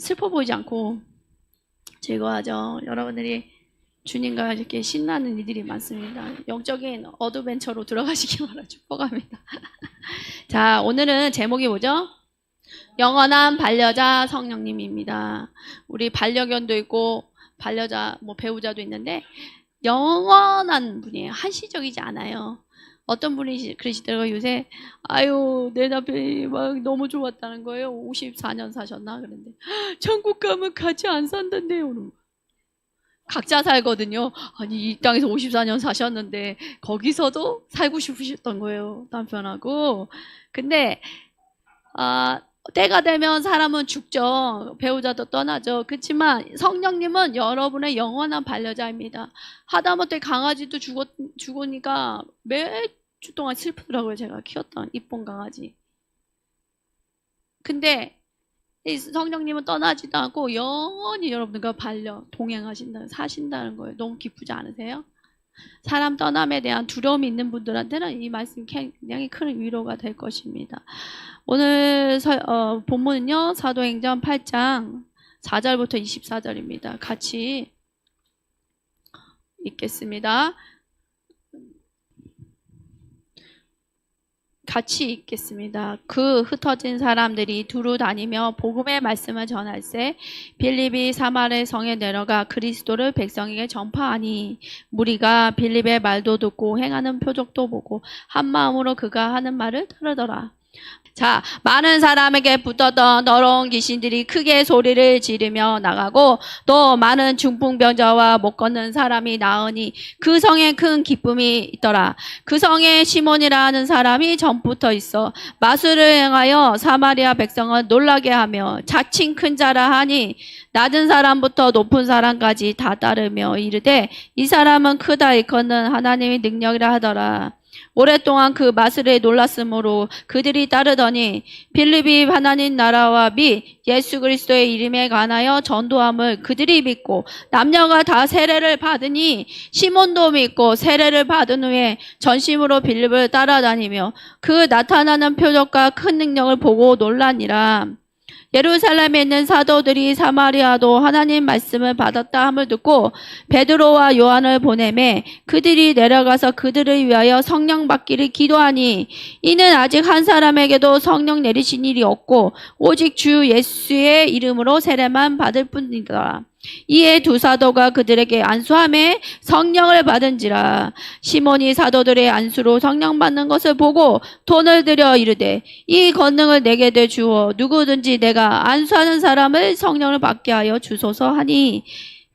슬퍼 보이지 않고 즐거워하죠. 여러분들이 주님과 이렇게 신나는 일들이 많습니다. 영적인 어드벤처로 들어가시기 바라 축복합니다. 자, 오늘은 제목이 뭐죠? 영원한 반려자 성령님입니다. 우리 반려견도 있고 반려자 배우자도 있는데 영원한 분이에요. 한시적이지 않아요. 어떤 분이 그러시더라고요. 요새 아유 내 남편이 막 너무 좋았다는 거예요. 54년 사셨나 그런데 천국 가면 같이 안 산단대요. 각자 살거든요. 아니 이 땅에서 54년 사셨는데 거기서도 살고 싶으셨던 거예요. 남편하고. 근데 때가 되면 사람은 죽죠. 배우자도 떠나죠. 그렇지만 성령님은 여러분의 영원한 반려자입니다. 하다못해 강아지도 죽으니까 매주 동안 슬프더라고요. 제가 키웠던 이쁜 강아지. 근데 이 성령님은 떠나지도 않고 영원히 여러분들과 동행하신다는, 사신다는 거예요. 너무 기쁘지 않으세요? 사람 떠남에 대한 두려움이 있는 분들한테는 이 말씀이 굉장히 큰 위로가 될 것입니다. 오늘 본문은요. 사도행전 8장 4절부터 24절입니다. 같이 읽겠습니다. 같이 읽겠습니다. 그 흩어진 사람들이 두루 다니며 복음의 말씀을 전할세 빌립이 사마리 성에 내려가 그리스도를 백성에게 전파하니 무리가 빌립의 말도 듣고 행하는 표적도 보고 한 마음으로 그가 하는 말을 따르더라. 자, 많은 사람에게 붙었던 더러운 귀신들이 크게 소리를 지르며 나가고 또 많은 중풍병자와 못 걷는 사람이 나으니 그 성에 큰 기쁨이 있더라. 그 성에 시몬이라 하는 사람이 전부터 있어 마술을 행하여 사마리아 백성을 놀라게 하며 자칭 큰 자라 하니 낮은 사람부터 높은 사람까지 다 따르며 이르되 이 사람은 크다 일컫는 하나님의 능력이라 하더라. 오랫동안 그 마술에 놀랐으므로 그들이 따르더니 빌립이 하나님 나라와 및 예수 그리스도의 이름에 관하여 전도함을 그들이 믿고 남녀가 다 세례를 받으니 시몬도 믿고 세례를 받은 후에 전심으로 빌립을 따라다니며 그 나타나는 표적과 큰 능력을 보고 놀라니라. 예루살렘에 있는 사도들이 사마리아도 하나님 말씀을 받았다 함을 듣고 베드로와 요한을 보내매 그들이 내려가서 그들을 위하여 성령 받기를 기도하니 이는 아직 한 사람에게도 성령 내리신 일이 없고 오직 주 예수의 이름으로 세례만 받을 뿐이더라. 이에 두 사도가 그들에게 안수하매 성령을 받은지라. 시몬이 사도들의 안수로 성령 받는 것을 보고 돈을 들여 이르되 이 권능을 내게 되 주어 누구든지 내가 안수하는 사람을 성령을 받게 하여 주소서 하니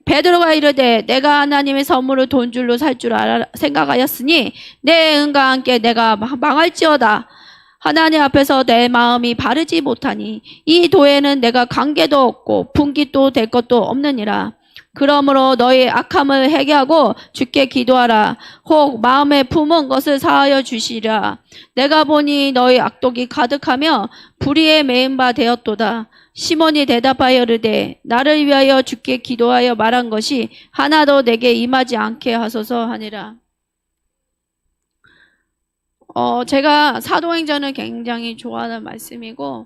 베드로가 이르되 내가 하나님의 선물을 돈줄로 살 줄 생각하였으니 내 은과 함께 내가 망할지어다. 하나님 앞에서 내 마음이 바르지 못하니 이 도에는 내가 관계도 없고 분깃도 될 것도 없느니라. 그러므로 너희 악함을 회개하고 주께 기도하라. 혹 마음에 품은 것을 사하여 주시리라. 내가 보니 너희 악독이 가득하며 불의에 매인 바 되었도다. 시몬이 대답하여 이르되 나를 위하여 주께 기도하여 말한 것이 하나도 내게 임하지 않게 하소서 하니라. 제가 사도행전을 굉장히 좋아하는 말씀이고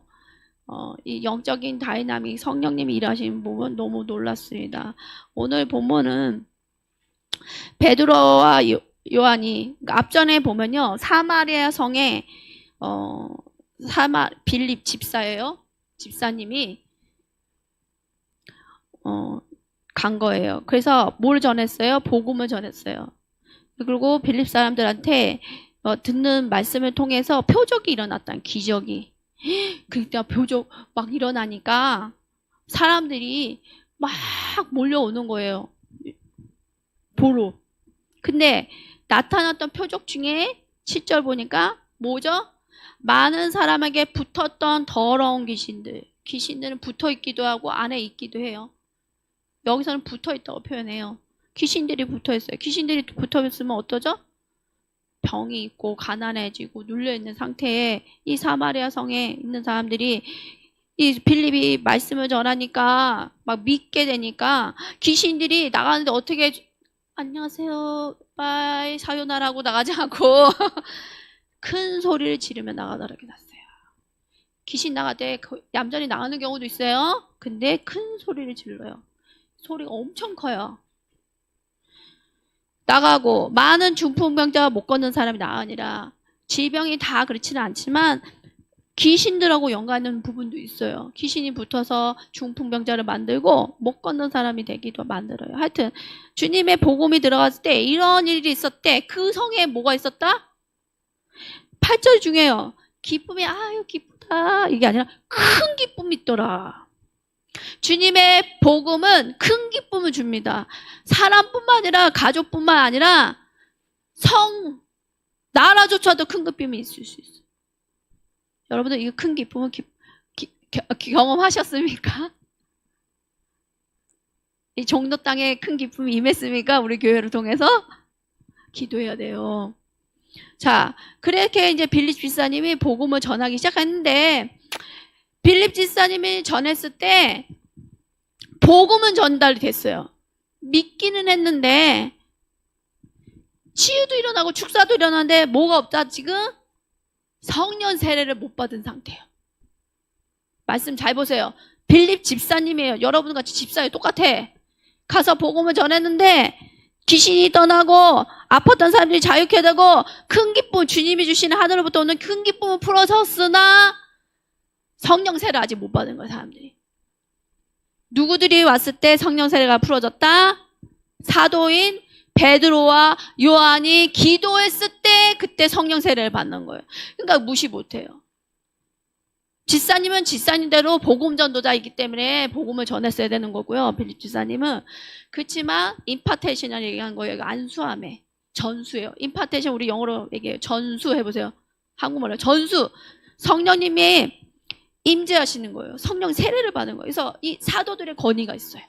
이 영적인 다이나믹 성령님이 일하시는 부분 너무 놀랐습니다. 오늘 본문은 베드로와 요한이 앞전에 보면요. 사마리아 성에 빌립 집사예요. 집사님이 간 거예요. 그래서 뭘 전했어요? 복음을 전했어요. 그리고 빌립 사람들한테 듣는 말씀을 통해서 표적이 일어났다는 기적이. 그때 표적 막 일어나니까 사람들이 막 몰려오는 거예요. 보러. 근데 나타났던 표적 중에 7절 보니까 뭐죠? 많은 사람에게 붙었던 더러운 귀신들. 귀신들은 붙어 있기도 하고 안에 있기도 해요. 여기서는 붙어 있다고 표현해요. 귀신들이 붙어 있어요. 귀신들이 붙어 있으면 어떠죠? 병이 있고 가난해지고 눌려있는 상태에 이 사마리아 성에 있는 사람들이 이 빌립이 말씀을 전하니까 막 믿게 되니까 귀신들이 나가는데 어떻게 안녕하세요 빠이 사요나라고 나가지 않고 큰 소리를 지르며 나가더라게 났어요. 귀신 나갈 때 얌전히 나가는 경우도 있어요. 근데 큰 소리를 질러요. 소리가 엄청 커요. 나가고 많은 중풍병자가 못 걷는 사람이 아니라 질병이 다 그렇지는 않지만 귀신들하고 연관하는 부분도 있어요. 귀신이 붙어서 중풍병자를 만들고 못 걷는 사람이 되기도 만들어요. 하여튼 주님의 복음이 들어갔을 때 이런 일이 있었대. 그 성에 뭐가 있었다? 8절 중에요. 기쁨이 아유 기쁘다 이게 아니라 큰 기쁨이 있더라. 주님의 복음은 큰 기쁨을 줍니다. 사람뿐만 아니라 가족뿐만 아니라 나라조차도 큰 기쁨이 있을 수 있어요. 여러분들 이 큰 기쁨은 경험하셨습니까? 이 종로 땅에 큰 기쁨이 임했습니까? 우리 교회를 통해서 기도해야 돼요. 자, 그렇게 이제 빌립 집사님이 복음을 전하기 시작했는데 빌립 집사님이 전했을 때 복음은 전달이 됐어요. 믿기는 했는데 치유도 일어나고 축사도 일어나는데 뭐가 없다 지금? 성령 세례를 못 받은 상태예요. 말씀 잘 보세요. 빌립 집사님이에요. 여러분 같이 집사예요. 똑같아. 가서 복음을 전했는데 귀신이 떠나고 아팠던 사람들이 자유케 되고 큰 기쁨, 주님이 주시는 하늘로부터 오는 큰 기쁨은 풀어졌으나 성령 세례를 아직 못 받은 거예요. 사람들이. 누구들이 왔을 때 성령 세례가 풀어졌다? 사도인 베드로와 요한이 기도했을 때 그때 성령 세례를 받는 거예요. 그러니까 무시 못해요. 집사님은 집사님대로 복음 전도자이기 때문에 복음을 전했어야 되는 거고요. 빌립 집사님은. 그렇지만 임파테이션이라고 얘기한 거예요. 안수함에. 전수예요. 임파테이션 우리 영어로 얘기해요. 전수 해보세요. 한국말로 전수. 성령님이 임재하시는 거예요. 성령 세례를 받는 거예요. 그래서 이 사도들의 권위가 있어요.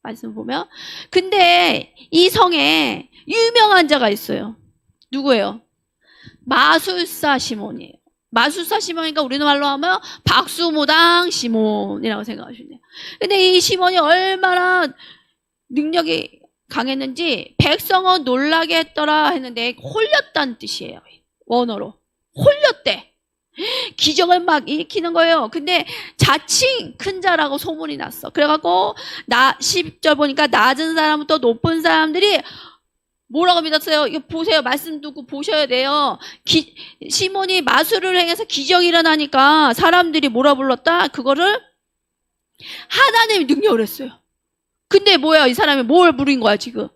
말씀 보면. 근데 이 성에 유명한 자가 있어요. 누구예요? 마술사 시몬이에요. 마술사 시몬이니까 우리말로 하면 박수무당 시몬이라고 생각하시면 돼요. 근데 이 시몬이 얼마나 능력이 강했는지 백성은 놀라게 했더라 했는데 홀렸다는 뜻이에요. 원어로. 홀렸대. 기적을 막 일으키는 거예요. 근데 자칭 큰 자라고 소문이 났어. 그래갖고 10절 보니까 낮은 사람부터 높은 사람들이 뭐라고 믿었어요? 이거 보세요. 말씀 듣고 보셔야 돼요. 시몬이 마술을 행해서 기적이 일어나니까 사람들이 뭐라 불렀다? 그거를 하나님이 능력을 했어요. 근데 뭐야? 이 사람이 뭘 부린 거야 지금?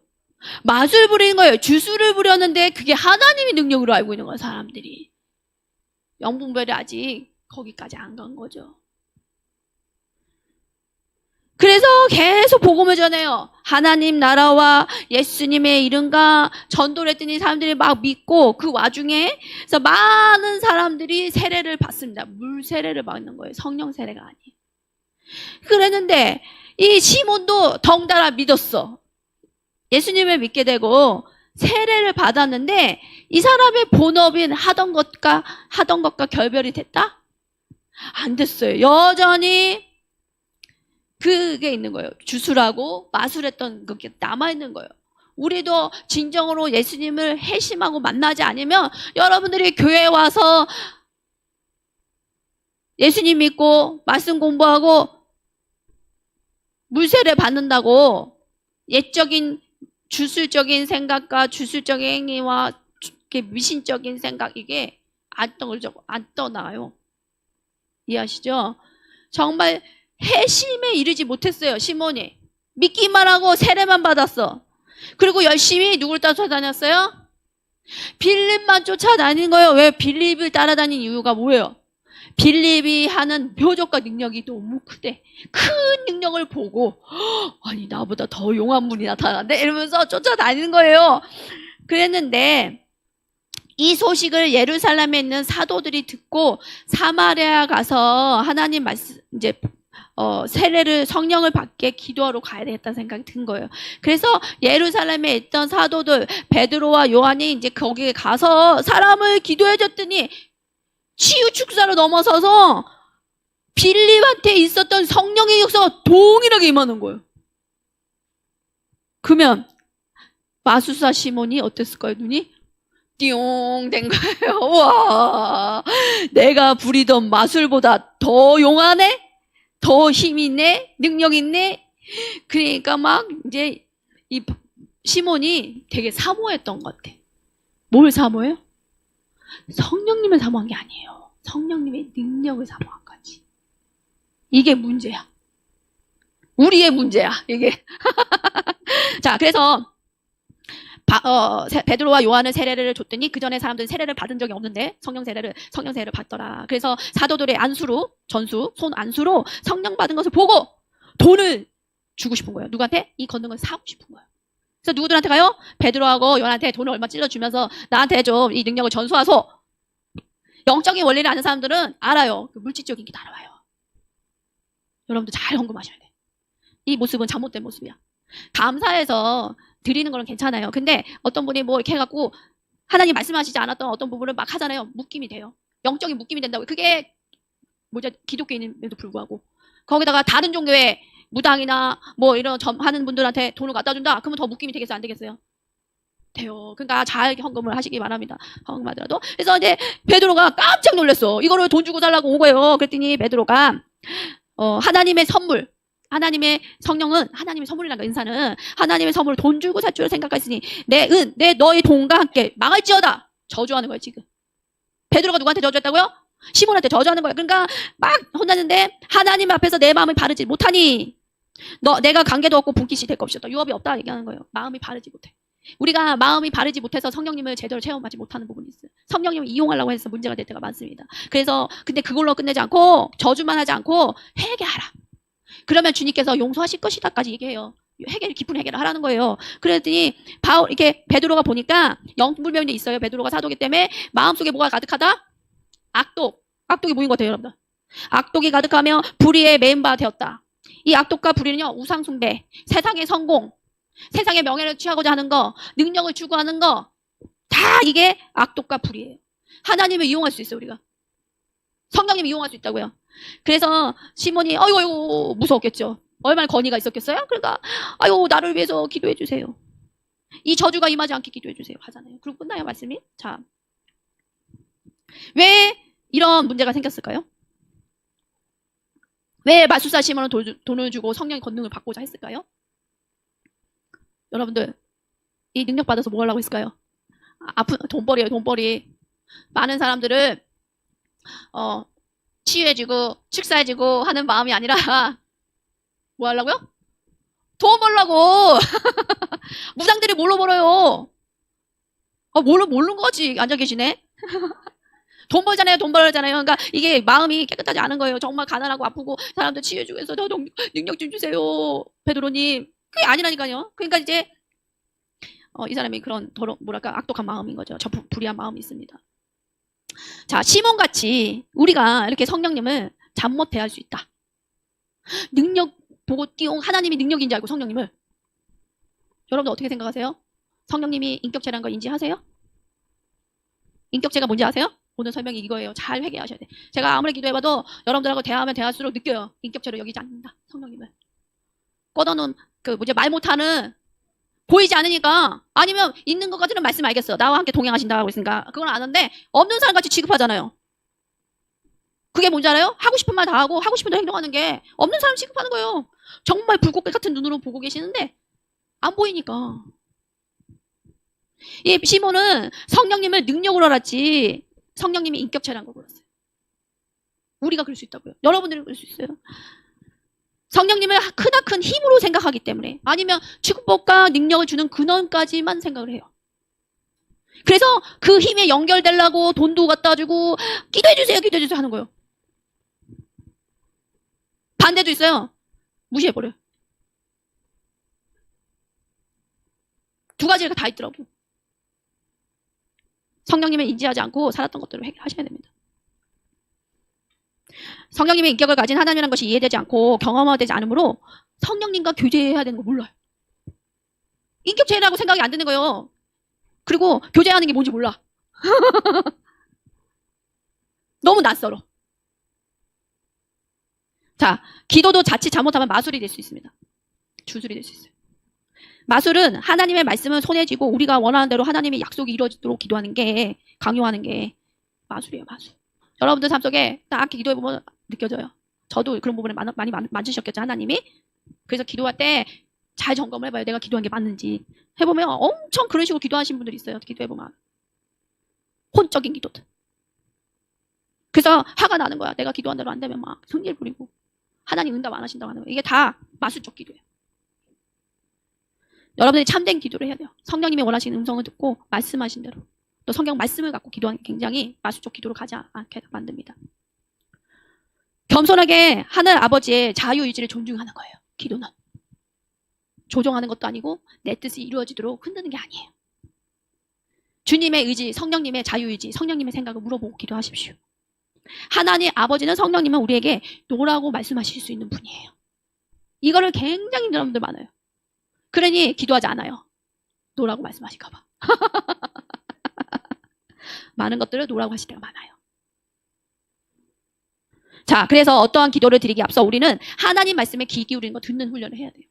마술 부리는 거예요. 주술을 부렸는데 그게 하나님이 능력으로 알고 있는 거야 사람들이. 영분별이 아직 거기까지 안 간 거죠. 그래서 계속 복음을 전해요. 하나님 나라와 예수님의 이름과 전도를 했더니 사람들이 막 믿고 그 와중에 그래서 많은 사람들이 세례를 받습니다. 물 세례를 받는 거예요. 성령 세례가 아니에요. 그랬는데 이 시몬도 덩달아 믿었어. 예수님을 믿게 되고 세례를 받았는데 이 사람의 본업인 하던 것과 결별이 됐다? 안 됐어요. 여전히 그게 있는 거예요. 주술하고 마술했던 그게 남아있는 거예요. 우리도 진정으로 예수님을 회심하고 만나지 않으면 여러분들이 교회에 와서 예수님 믿고 말씀 공부하고 물세례 받는다고 옛적인 주술적인 생각과 주술적인 행위와 미신적인 생각 이게 안 떠나요. 이해하시죠? 정말 회심에 이르지 못했어요. 시몬이. 믿기만 하고 세례만 받았어. 그리고 열심히 누굴 쫓아다녔어요? 빌립만 쫓아다닌 거예요. 왜 빌립을 따라다닌 이유가 뭐예요? 빌립이 하는 표적과 능력이 너무 크대. 큰 능력을 보고 아니 나보다 더 용한 분이 나타났네 이러면서 쫓아다니는 거예요. 그랬는데 이 소식을 예루살렘에 있는 사도들이 듣고 사마리아 가서 하나님 말씀 이제 세례를 성령을 받게 기도하러 가야 되겠다는 생각이 든 거예요. 그래서 예루살렘에 있던 사도들 베드로와 요한이 이제 거기에 가서 사람을 기도해 줬더니 치유 축사로 넘어서서 빌립한테 있었던 성령의 역사가 동일하게 임하는 거예요. 그러면 마술사 시몬이 어땠을까요? 눈이 띠용 된 거예요. 와, 내가 부리던 마술보다 더 용하네? 더 힘 있네? 능력 있네? 그러니까 막 이제 이 시몬이 되게 사모했던 것 같아. 뭘 사모해요? 성령님을 사모한 게 아니에요. 성령님의 능력을 사모한 거지. 이게 문제야. 우리의 문제야, 이게. 자, 그래서 베드로와 요한은 세례를 줬더니 그 전에 사람들은 세례를 받은 적이 없는데 성령 세례를 받더라. 그래서 사도들의 안수로 손 안수로 성령 받은 것을 보고 돈을 주고 싶은 거예요. 누구한테? 이 걷는 사고 싶은 거예요. 그래서 누구들한테 가요? 베드로하고 요한한테 돈을 얼마 찔러주면서 나한테 좀 이 능력을 전수하소. 영적인 원리를 아는 사람들은 알아요. 그 물질적인 게 따라와요. 여러분들 잘 점검하셔야 돼. 이 모습은 잘못된 모습이야. 감사해서 드리는 거는 괜찮아요. 근데 어떤 분이 뭐 이렇게 해갖고 하나님 말씀하시지 않았던 어떤 부분을 막 하잖아요. 묶임이 돼요. 영적인 묶임이 된다고. 그게 기독교인임에도 불구하고 거기다가 다른 종교의 무당이나 뭐 이런 하는 분들한테 돈을 갖다 준다. 그러면 더 묶임이 되겠어요? 안 되겠어요? 돼요. 그러니까 잘 헌금을 하시기 바랍니다. 헌금하더라도. 그래서 이제 베드로가 깜짝 놀랐어. 이거를 돈 주고 달라고 온 거예요. 그랬더니 베드로가 하나님의 선물, 하나님의 성령은 하나님의 선물이라는 은사는 하나님의 선물을 돈 주고 살 줄 생각했으니 내 너의 돈과 함께 망할지어다. 저주하는 거예요, 지금. 베드로가 누구한테 저주했다고요? 시몬한테 저주하는 거예요. 그러니까 막 혼났는데 하나님 앞에서 내 마음을 바르지 못하니 내가 관계도 없고 분깃이 될 것이 없다. 유업이 없다 얘기하는 거예요. 마음이 바르지 못해. 우리가 마음이 바르지 못해서 성령님을 제대로 체험하지 못하는 부분이 있어요. 성령님을 이용하려고 해서 문제가 될 때가 많습니다. 그래서 근데 그걸로 끝내지 않고 저주만 하지 않고 회개하라. 그러면 주님께서 용서하실 것이다까지 얘기해요. 깊은 해결을 하라는 거예요. 그랬더니 이렇게 베드로가 보니까 영불면이 있어요. 베드로가 사도기 때문에 마음속에 뭐가 가득하다? 악독이 뭐인 것 같아요, 여러분들? 악독이 가득하며 불의에 매인 바 되었다. 이 악독과 불의는요, 우상숭배, 세상의 성공, 세상의 명예를 취하고자 하는 거, 능력을 추구하는 거, 다 이게 악독과 불의예요. 하나님을 이용할 수 있어요, 우리가. 성령님을 이용할 수 있다고요. 그래서 시몬이 아이고 무서웠겠죠. 얼마나 건의가 있었겠어요? 그러니까 아이고 나를 위해서 기도해 주세요. 이 저주가 임하지 않게 기도해 주세요 하잖아요. 그리고 끝나요 말씀이. 자, 왜 이런 문제가 생겼을까요? 왜 마술사 시몬은 돈을 주고 성령의 권능을 받고자 했을까요? 여러분들 이 능력 받아서 뭐 하려고 했을까요? 돈벌이에요. 돈벌이. 많은 사람들을 치유해주고 축사해주고 하는 마음이 아니라 뭐 하려고요? 돈 벌라고. 무당들이 뭘로 벌어요? 모르는 거지. 앉아 계시네. 돈 벌잖아요. 그러니까 이게 마음이 깨끗하지 않은 거예요. 정말 가난하고 아프고 사람들 치유해주고 해서 더 능력 좀 주세요. 베드로님. 그게 아니라니까요. 그러니까 이제 이 사람이 그런 악독한 마음인 거죠. 저 불의한 마음이 있습니다. 자, 시몬같이 우리가 이렇게 성령님을 잠못 대할 수 있다. 능력 보고 띠용 하나님이 능력인 줄 알고 성령님을. 여러분들 어떻게 생각하세요? 성령님이 인격체라는 걸 인지하세요? 인격체가 뭔지 아세요? 오늘 설명이 이거예요. 잘 회개하셔야 돼. 제가 아무리 기도해봐도 여러분들하고 대화하면 대할수록 느껴요. 인격체로 여기지 않는다. 성령님을. 꺼놓은 말 못하는 보이지 않으니까 아니면 있는 것 같으면 말씀 알겠어. 나와 함께 동행하신다고 했으니까 그건 아는데 없는 사람 같이 취급하잖아요. 그게 뭔지 알아요? 하고 싶은 말 다 하고 하고 싶은 대로 행동하는 게 없는 사람 취급하는 거예요. 정말 불꽃게 같은 눈으로 보고 계시는데 안 보이니까. 이 시몬은 성령님을 능력으로 알았지 성령님이 인격체라는 걸 몰랐어요. 우리가 그럴 수 있다고요. 여러분들이 그럴 수 있어요. 성령님을 크나큰 힘으로 생각하기 때문에 아니면 축복과 능력을 주는 근원까지만 생각을 해요. 그래서 그 힘에 연결되려고 돈도 갖다 주고 기도해주세요 하는 거예요. 반대도 있어요. 무시해버려요. 두 가지가 다 있더라고요. 성령님을 인지하지 않고 살았던 것들을 해결하셔야 됩니다. 성령님의 인격을 가진 하나님이라는 것이 이해되지 않고 경험화되지 않으므로 성령님과 교제해야 되는 거 몰라요. 인격체라고 생각이 안 드는 거예요. 그리고 교제하는 게 뭔지 몰라. 너무 낯설어. 자, 기도도 자칫 잘못하면 마술이 될 수 있습니다. 주술이 될 수 있어요. 마술은 하나님의 말씀은 손에 쥐고 우리가 원하는 대로 하나님의 약속이 이루어지도록 기도하는 게 강요하는 게 마술이에요. 마술. 여러분들 삶 속에 딱 기도해보면 느껴져요. 저도 그런 부분에 많이 만지셨겠죠, 하나님이. 그래서 기도할 때 잘 점검을 해봐요. 내가 기도한 게 맞는지. 해보면 엄청 그런 식으로 기도하신 분들이 있어요. 기도해보면. 혼적인 기도들. 그래서 화가 나는 거야. 내가 기도한 대로 안 되면 막 성질 부리고 하나님 응답 안 하신다고 하는 거예요. 이게 다 마술적 기도예요. 여러분들이 참된 기도를 해야 돼요. 성령님이 원하시는 음성을 듣고 말씀하신 대로. 또 성경 말씀을 갖고 기도하는 게 굉장히 마술적 기도로 가지 않게 만듭니다. 겸손하게 하늘 아버지의 자유의지를 존중하는 거예요. 기도는. 조종하는 것도 아니고 내 뜻이 이루어지도록 흔드는 게 아니에요. 주님의 의지, 성령님의 자유의지, 성령님의 생각을 물어보고 기도하십시오. 하나님 아버지는 성령님은 우리에게 노라고 말씀하실 수 있는 분이에요. 이거를 굉장히 여러분들 많아요. 그러니 기도하지 않아요. 노라고 말씀하실까 봐. 많은 것들을 노라고 하실 때가 많아요. 자, 그래서 어떠한 기도를 드리기 앞서 우리는 하나님 말씀에 귀 기울이는 거 듣는 훈련을 해야 돼요.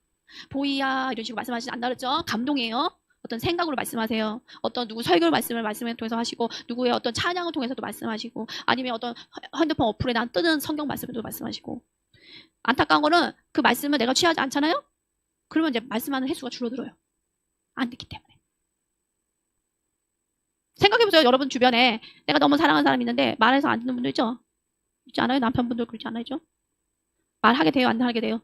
보이야 이런 식으로 말씀하시지 않나 그랬죠? 감동이에요. 어떤 생각으로 말씀하세요. 어떤 누구 설교 말씀을 통해서 하시고 누구의 어떤 찬양을 통해서도 말씀하시고 아니면 어떤 핸드폰 어플에 난 뜨는 성경 말씀도 말씀하시고 안타까운 거는 그 말씀을 내가 취하지 않잖아요? 그러면 이제 말씀하는 횟수가 줄어들어요. 안 듣기 때문에. 생각해보세요. 여러분 주변에 내가 너무 사랑하는 사람이 있는데 말해서 안 듣는 분들 있죠? 있지 않아요? 남편분들 그렇지 않아요? 말하게 돼요? 안 하게 돼요?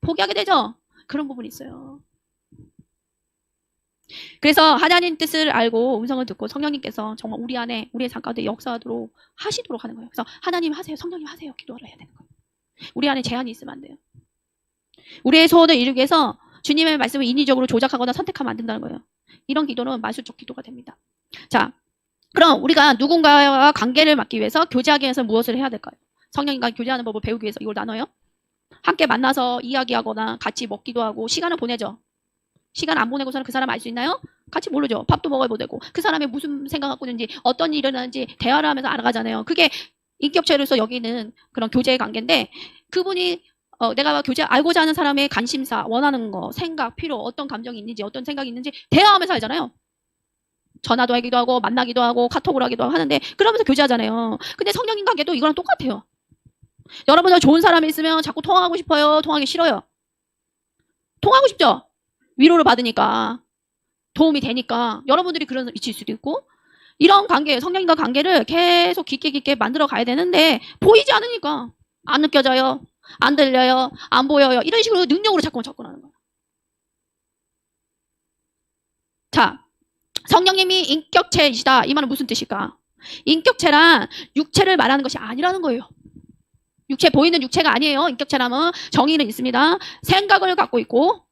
포기하게 되죠? 그런 부분이 있어요. 그래서 하나님 뜻을 알고 음성을 듣고 성령님께서 정말 우리 안에 우리의 삶 가운데 역사하도록 하시도록 하는 거예요. 그래서 하나님 하세요. 성령님 하세요. 기도를 해야 되는 거예요. 우리 안에 제한이 있으면 안 돼요. 우리의 소원을 이루기 위해서 주님의 말씀을 인위적으로 조작하거나 선택하면 안 된다는 거예요. 이런 기도는 마술적 기도가 됩니다. 자, 그럼 우리가 누군가와 관계를 맺기 위해서 교제하기 위해서 무엇을 해야 될까요? 성령님과 교제하는 법을 배우기 위해서 이걸 나눠요? 함께 만나서 이야기하거나 같이 먹기도 하고 시간을 보내죠. 시간 안 보내고서는 그 사람 알 수 있나요? 같이 모르죠. 밥도 먹어야 되고 그 사람이 무슨 생각 갖고 있는지 어떤 일이 일어나는지 대화를 하면서 알아가잖아요. 그게 인격체로서 여기는 그런 교제의 관계인데 그분이 내가 알고자 하는 사람의 관심사, 원하는 거, 생각, 필요, 어떤 감정이 있는지 어떤 생각이 있는지 대화하면서 알잖아요. 전화도 하기도 하고 만나기도 하고 카톡을 하기도 하는데 그러면서 교제하잖아요. 근데 성령님 관계도 이거랑 똑같아요. 여러분들 좋은 사람이 있으면 자꾸 통화하고 싶어요? 통화하기 싫어요? 통화하고 싶죠? 위로를 받으니까 도움이 되니까 여러분들이 그런 위치일 수도 있고 이런 관계, 성령님과 관계를 계속 깊게 만들어 가야 되는데 보이지 않으니까 안 느껴져요. 안 들려요. 안 보여요. 이런 식으로 능력으로 자꾸만 접근하는 거예요. 자, 성령님이 인격체이시다. 이 말은 무슨 뜻일까? 인격체란 육체를 말하는 것이 아니라는 거예요. 보이는 육체가 아니에요. 인격체라면 정의는 있습니다. 생각을 갖고 있고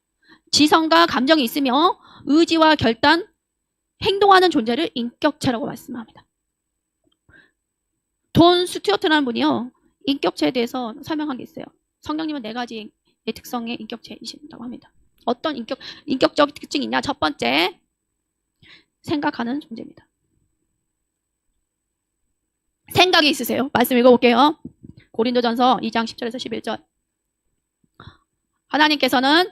지성과 감정이 있으며 의지와 결단, 행동하는 존재를 인격체라고 말씀합니다. 돈 스튜어트라는 분이요. 인격체에 대해서 설명한 게 있어요. 성령님은 4가지의 특성의 인격체이신다고 합니다. 어떤 인격적 특징이 있냐? 첫 번째, 생각하는 존재입니다. 생각이 있으세요. 말씀 읽어볼게요. 고린도전서 2장 10절에서 11절. 하나님께서는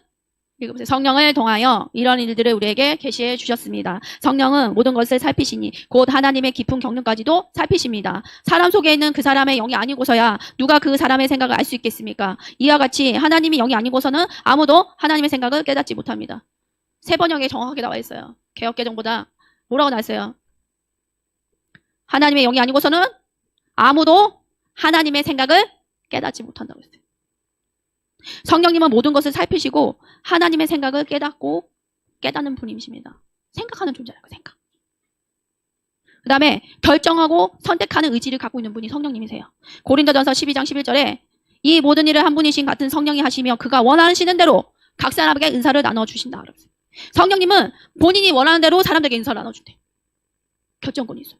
읽어보세요. 성령을 통하여 이런 일들을 우리에게 계시해 주셨습니다. 성령은 모든 것을 살피시니 곧 하나님의 깊은 경륜까지도 살피십니다. 사람 속에 있는 그 사람의 영이 아니고서야 누가 그 사람의 생각을 알 수 있겠습니까? 이와 같이 하나님이 영이 아니고서는 아무도 하나님의 생각을 깨닫지 못합니다. 세 번역에 정확하게 나와 있어요. 개역개정보다 뭐라고 나와 있어요? 하나님의 영이 아니고서는 아무도 하나님의 생각을 깨닫지 못한다고 했어요. 성령님은 모든 것을 살피시고 하나님의 생각을 깨닫는 분이십니다. 생각하는 존재라고 생각. 그 다음에 결정하고 선택하는 의지를 갖고 있는 분이 성령님이세요. 고린도전서 12장 11절에 이 모든 일을 한 분이신 같은 성령이 하시며 그가 원하시는 대로 각 사람에게 은사를 나눠주신다. 성령님은 본인이 원하는 대로 사람들에게 은사를 나눠준대. 결정권이 있어요.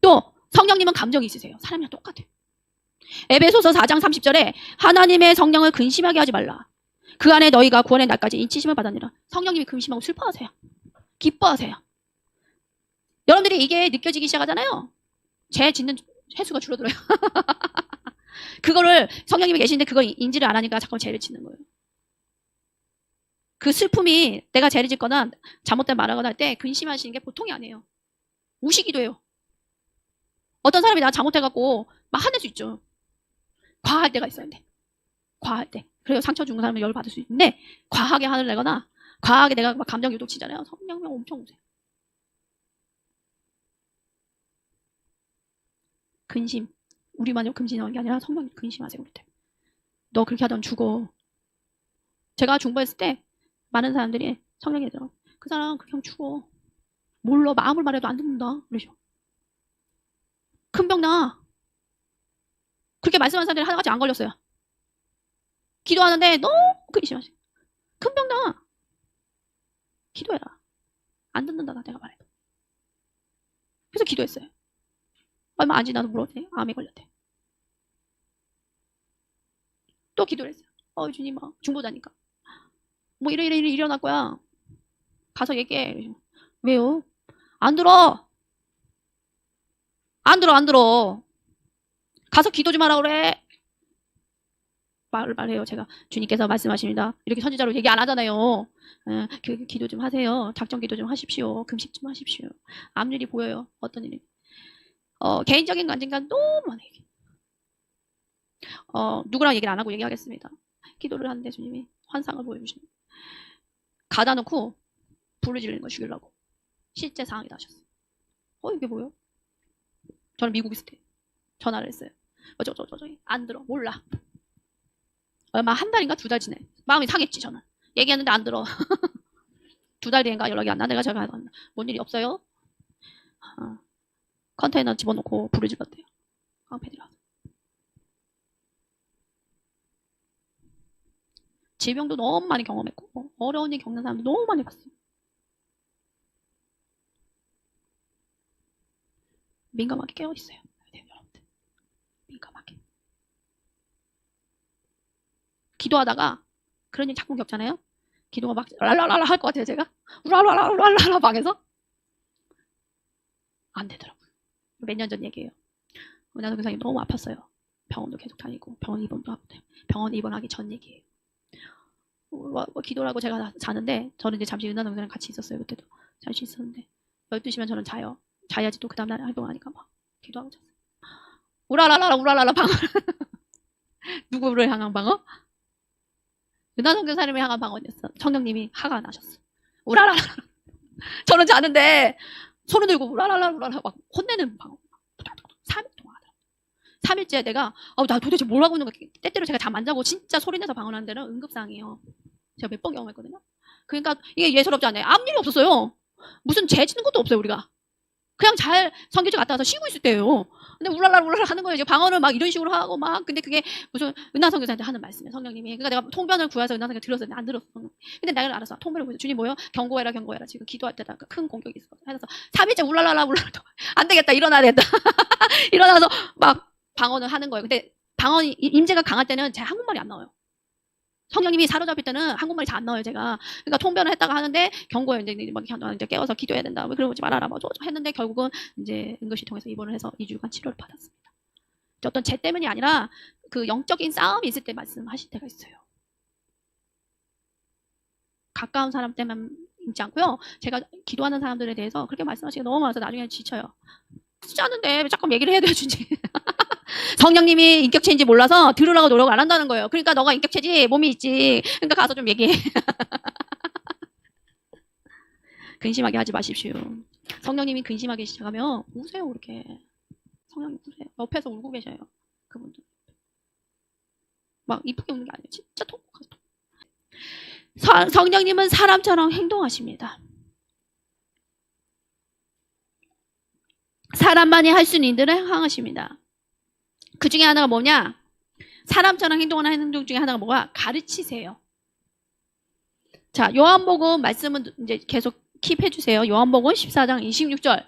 또 성령님은 감정이 있으세요. 사람이랑 똑같아요. 에베소서 4장 30절에 하나님의 성령을 근심하게 하지 말라. 그 안에 너희가 구원의 날까지 인치심을 받았느라. 성령님이 근심하고 슬퍼하세요. 기뻐하세요. 여러분들이 이게 느껴지기 시작하잖아요. 죄 짓는 횟수가 줄어들어요. 그거를 성령님이 계시는데 그걸 인지를 안 하니까 자꾸 죄를 짓는 거예요. 그 슬픔이 내가 죄를 짓거나 잘못된 말을 하거나 할 때 근심하시는 게 보통이 아니에요. 우시기도 해요. 어떤 사람이 나 잘못해갖고 막 화낼 수 있죠. 과할 때가 있어요. 근데 과할 때. 그래서 상처 주는 사람은 열 받을 수 있는데 과하게 화를 내거나 과하게 내가 막 감정 유독치잖아요. 성령님 엄청 오세요. 근심. 우리만요 근심하는 게 아니라 성령님 근심하세요. 우리 때. 너 그렇게 하던 죽어. 제가 중보했을 때 많은 사람들이 성령이 들어. 그 사람 그냥 죽어. 몰라. 마음을 말해도 안 듣는다. 그러죠. 큰 병 나. 그렇게 말씀하는 사람들이 하나같이 안 걸렸어요. 기도하는데 너무 근심하세요. 큰 병 나. 기도해라. 안 듣는다. 내가 말해도. 그래서 기도했어요. 얼마 안 지나서 물었더니 암에 걸렸대. 또 기도를 했어요. 주님, 중보자니까. 뭐 이래 일어날 거야. 가서 얘기해. 왜요? 안 들어. 안 들어. 가서 기도 좀 하라 그래. 말해요. 제가 주님께서 말씀하십니다. 이렇게 선지자로 얘기 안 하잖아요. 기도 좀 하세요. 작정 기도 좀 하십시오. 금식 좀 하십시오. 앞일이 보여요. 어떤 일이. 개인적인 간증과 너무 많아요. 누구랑 얘기를 안 하고 얘기하겠습니다. 기도를 하는데 주님이 환상을 보여주시는. 가다 놓고 불을 지르는 거 죽이려고. 실제 상황이 나셨어요. 이게 뭐예요? 저는 미국 있을 때 전화를 했어요. 안 들어. 몰라. 얼마 한 달인가 2달 지내. 마음이 상했지 저는. 얘기했는데 안 들어. 2달 뒤인가 연락이 안 나. 내가 제가 뭔 일이 없어요? 컨테이너 집어넣고 불을 질렀대요. 깡패들이 와서. 질병도 너무 많이 경험했고 어려운 일 겪는 사람도 너무 많이 봤어요. 민감하게 깨어있어요. 여러분들. 민감하게. 기도하다가 그런 일 자꾸 겪잖아요. 기도가 막 랄랄랄라 할 것 같아요. 제가. 우랄랄랄랄라 방에서. 안 되더라고요. 몇 년 전 얘기예요. 은하선 교사님 너무 아팠어요. 병원도 계속 다니고 병원 입원하기 전 얘기예요. 기도를 하고 제가 자는데 저는 이제 잠시 은하선 교사랑 같이 있었어요. 그때도 잘 수 있었는데 12시면 저는 자요. 자야지 또 그 다음날 활동하니까 막 기도하고 잤어요. 우랄랄라 방어. 누구를 향한 방어? 은하선 교사님을 향한 방언이었어. 성령님이 화가 나셨어. 우랄랄라. 저는 자는데 손을 들고 우랄랄라 막 혼내는 방언. 3일 동안 하더라고요. 3일째 내가 나 도대체 뭘 하고 있는 거야. 때때로 제가 잠 안 자고 진짜 소리내서 방언하는 데는 응급상이에요. 제가 몇 번 경험했거든요. 그러니까 이게 예사롭지 않아요. 아무 일이 없었어요. 무슨 죄 짓는 것도 없어요. 우리가. 그냥 잘 선교지 갔다 와서 쉬고 있을 때예요. 근데 울랄라 하는 거예요. 이제 방언을 막 이런 식으로 하고 막. 근데 그게 무슨 은하선 교사한테 하는 말씀이에요. 성령님이. 그러니까 내가 통변을 구해서 은하선 교사 들었었는데 안 들었어. 근데 내가 알아서 통변을 구해서 주님 뭐요? 경고해라. 지금 기도할 때다 큰 공격이 있어. 해서 3일째 울랄라 안 되겠다. 일어나야 된다. 일어나서 막 방언을 하는 거예요. 근데 방언이 임재가 강할 때는 제 한국말이 안 나와요. 성령님이 사로잡힐 때는 한국말이 잘 안 나와요, 제가. 그러니까 통변을 했다가 하는데 경고에 이제 깨워서 기도해야 된다. 그러지 말아라. 했는데 결국은 이제 응급실 통해서 입원을 해서 2주간 치료를 받았습니다. 어떤 죄 때문이 아니라 그 영적인 싸움이 있을 때 말씀하실 때가 있어요. 가까운 사람 때만 있지 않고요. 제가 기도하는 사람들에 대해서 그렇게 말씀하시기가 너무 많아서 나중에 지쳐요. 쓰지 않는데 왜 자꾸 얘기를 해야 돼요, 주님. 성령님이 인격체인지 몰라서 들으라고 노력 안 한다는 거예요. 그러니까 너가 인격체지 몸이 있지. 그러니까 가서 좀 얘기해. 근심하게 하지 마십시오. 성령님이 근심하기 시작하면 우세요. 그렇게. 성령님 우세요. 옆에서 울고 계셔요. 그분들. 막 이쁘게 우는 게 아니에요. 진짜 통곡하죠. 성령님은 사람처럼 행동하십니다. 사람만이 할 수 있는 일들을 행하십니다. 그 중에 하나가 뭐냐? 사람처럼 행동하는 행동 중에 하나가 뭐가? 가르치세요. 자, 요한복음 말씀은 이제 계속 킵해 주세요. 요한복음 14장 26절.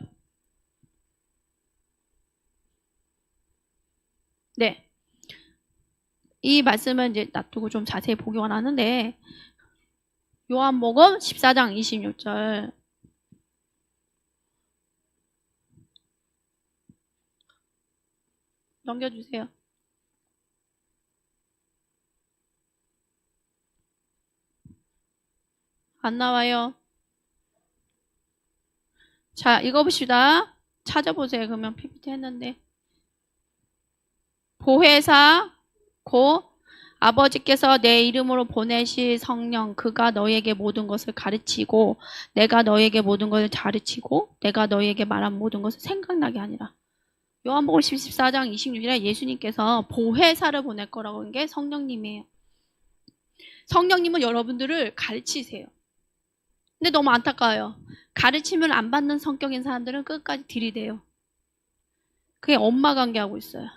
네. 이 말씀은 이제 놔두고 좀 자세히 보기 원하는데 요한복음 14장 26절. 넘겨주세요. 안 나와요. 자, 읽어봅시다. 찾아보세요. 그러면 PPT 했는데. 보혜사 고 아버지께서 내 이름으로 보내실 성령 그가 너희에게 모든 것을 가르치고 내가 너희에게 모든 것을 가르치고 내가 너희에게 말한 모든 것을 생각나게 하니라. 요한복음 14장 26절에 예수님께서 보혜사를 보낼 거라고 하는 게 성령님이에요. 성령님은 여러분들을 가르치세요. 근데 너무 안타까워요. 가르침을 안 받는 성격인 사람들은 끝까지 들이대요. 그게 엄마 관계하고 있어요.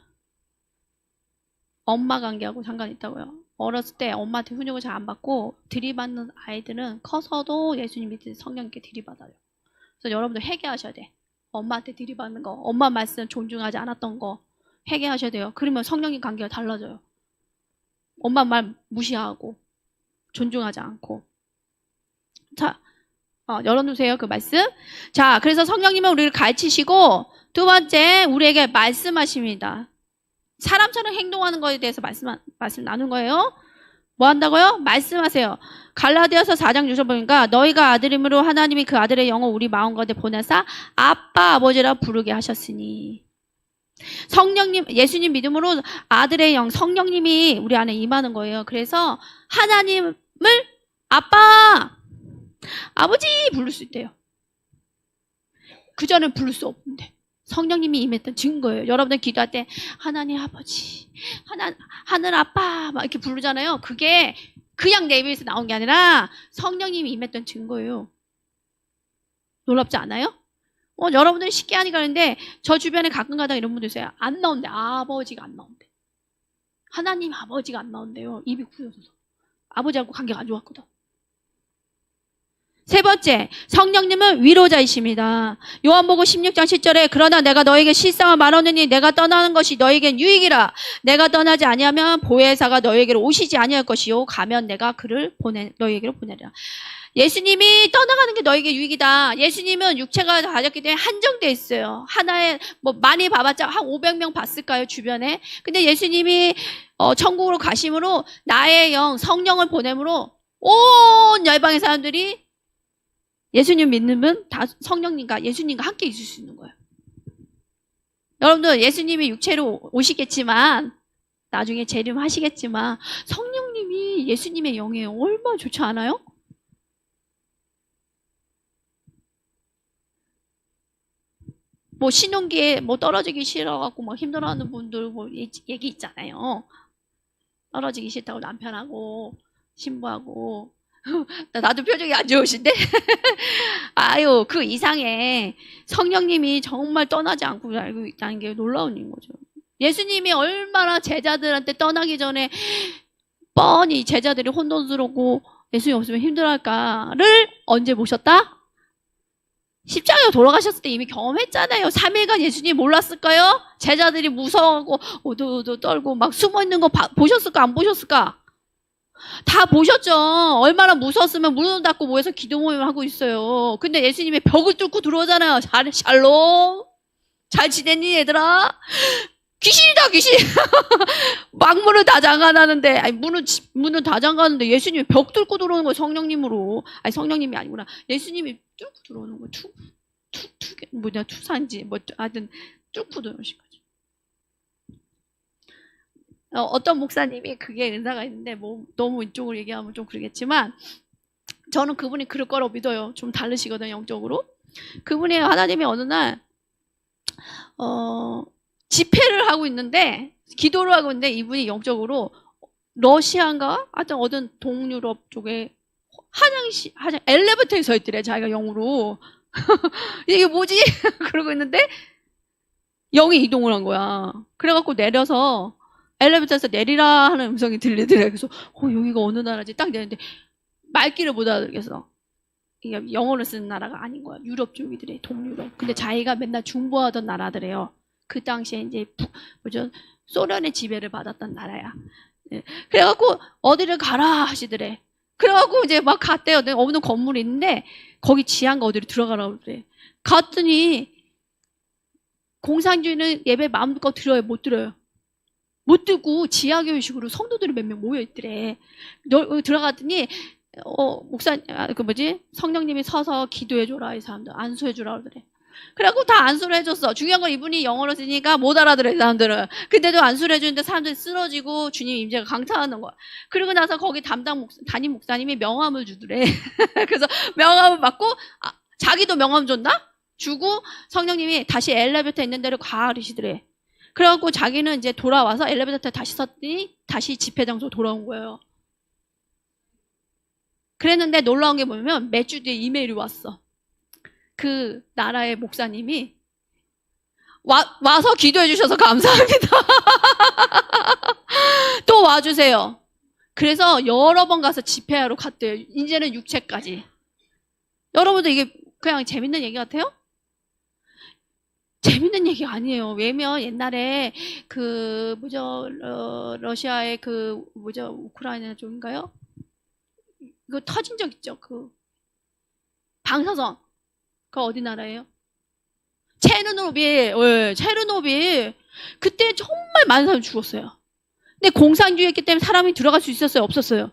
엄마 관계하고 상관이 있다고요. 어렸을 때 엄마한테 훈육을 잘 안 받고 들이받는 아이들은 커서도 예수님 믿는 성령님께 들이받아요. 그래서 여러분들 회개하셔야 돼. 엄마한테 들이받는 거, 엄마 말씀 존중하지 않았던 거 회개하셔야 돼요. 그러면 성령님 관계가 달라져요. 엄마 말 무시하고 존중하지 않고. 자, 열어놓으세요. 그 말씀. 자, 그래서 성령님은 우리를 가르치시고 두 번째 우리에게 말씀하십니다. 사람처럼 행동하는 것에 대해서 말씀 나눈 거예요. 뭐 한다고요? 말씀하세요. 갈라디아서 4장 6절 보니까 너희가 아들임으로 하나님이 그 아들의 영을 우리 마음 가운데 보내사 아빠 아버지라 부르게 하셨으니. 성령님, 예수님 믿음으로 아들의 영, 성령님이 우리 안에 임하는 거예요. 그래서 하나님을 아빠, 아버지 부를 수 있대요. 그전엔 부를 수 없는데. 성령님이 임했던 증거예요. 여러분들 기도할 때 하나님 아버지, 하늘 아빠 막 이렇게 부르잖아요. 그게 그냥 내 입에서 나온 게 아니라 성령님이 임했던 증거예요. 놀랍지 않아요? 여러분들 쉽게 하니까 그런데 저 주변에 가끔 가다 이런 분들 있어요. 안 나온대. 아버지가 안 나온대. 하나님 아버지가 안 나온대요. 입이 굳어져서. 아버지하고 관계가 안 좋았거든. 세 번째, 성령님은 위로자이십니다. 요한복음 16장 10절에 그러나 내가 너에게 실상을 말하느니 내가 떠나는 것이 너에겐 유익이라. 내가 떠나지 아니하면 보혜사가 너에게로 오시지 아니할 것이요 가면 내가 그를 너에게로 보내리라. 예수님이 떠나가는 게 너에게 유익이다. 예수님은 육체가 가졌기 때문에 한정돼 있어요. 하나에 많이 봐봤자 한 500명 봤을까요, 주변에? 근데 예수님이 천국으로 가심으로 나의 영 성령을 보냄으로 온 열방의 사람들이 예수님 믿는 다 성령님과 예수님과 함께 있을 수 있는 거예요. 여러분들 예수님이 육체로 오시겠지만 나중에 재림하시겠지만 성령님이 예수님의 영이에요. 얼마나 좋지 않아요? 신혼기에 떨어지기 싫어갖고 막 힘들어하는 분들 얘기 있잖아요. 떨어지기 싫다고 남편하고 신부하고 나도 표정이 안 좋으신데? 아유, 그 이상의 성령님이 정말 떠나지 않고 알고 있다는 게 놀라운 일인 거죠. 예수님이 얼마나 제자들한테 떠나기 전에 뻔히 제자들이 혼돈스럽고 예수님 없으면 힘들어할까를 언제 보셨다? 십자가에 돌아가셨을 때 이미 경험했잖아요. 3일간 예수님 몰랐을까요? 제자들이 무서워하고 오도오도 떨고 막 숨어있는 거 보셨을까? 안 보셨을까? 다 보셨죠. 얼마나 무서웠으면 문을 닫고 모여서 기도 모임을 하고 있어요. 근데 예수님이 벽을 뚫고 들어오잖아요. 샬롬. 잘 지냈니 얘들아? 귀신이다 귀신. 막 문을 다 잠가놨는데 문을 다 잠가놨는데 예수님이 벽 뚫고 들어오는 거예요. 성령님으로. 아니 성령님이 아니구나. 예수님이 뚫고 들어오는 거예요. 투사인지 하여튼 뚫고 들어오신 거죠. 어떤 목사님이 그게 은사가 있는데 너무 이쪽으로 얘기하면 좀 그러겠지만 저는 그분이 그럴 거라고 믿어요. 좀 다르시거든요, 영적으로. 그분이 하나님이 어느 날 집회를 하고 있는데 기도를 하고 있는데 이분이 영적으로 러시아인가 하여튼 어떤 동유럽 쪽에 화장실 엘리베이터에 서 있더래. 자기가 영으로. 이게 뭐지? 그러고 있는데 영이 이동을 한 거야. 그래갖고 내려서 엘리베이터에서 내리라 하는 음성이 들리더래. 그래서 여기가 어느 나라지 딱 내는데 말귀를 못 알아듣겠어. 이게 영어를 쓰는 나라가 아닌 거야. 유럽 쪽이더래. 동유럽. 근데 자기가 맨날 중보하던 나라더래요. 그 당시에 이제 소련의 지배를 받았던 나라야. 네. 그래갖고 어디를 가라 하시더래. 그래갖고 이제 막 갔대요. 어느 건물이 있는데 거기 지하인가 어디로 들어가라고 그래. 갔더니 공산주의는 예배 마음껏 들어요? 못 들어요? 못 듣고 지하교회식으로 성도들이 몇 명 모여있더래. 들어갔더니 목사 성령님이 서서 기도해줘라. 이 사람들 안수해주라 그러더래. 그래갖고 다 안수를 해줬어. 중요한 건 이분이 영어로 쓰니까 못 알아들어, 사람들은. 근데도 안수를 해주는데 사람들이 쓰러지고 주님 임재가 강타하는 거야. 그리고 나서 거기 담임 목사님이 명함을 주더래. 그래서 명함을 받고, 자기도 명함 줬나? 주고 성령님이 다시 엘리베이터 있는 데로 가 그러시더래. 그래갖고 자기는 이제 돌아와서 엘리베이터 다시 섰더니 다시 집회 장소 돌아온 거예요. 그랬는데 놀라운 게 뭐냐면 몇 주 뒤에 이메일이 왔어. 그 나라의 목사님이 와서 기도해 주셔서 감사합니다. 또 와주세요. 그래서 여러 번 가서 집회하러 갔대요. 이제는 육체까지. 여러분들 이게 그냥 재밌는 얘기 같아요? 재밌는 얘기 아니에요. 왜냐면 옛날에 러시아의 우크라이나 쪽인가요? 그거 터진 적 있죠. 방사선. 그거 어디 나라예요? 체르노빌. 체르노빌. 그때 정말 많은 사람이 죽었어요. 근데 공산주의였기 때문에 사람이 들어갈 수 있었어요? 없었어요?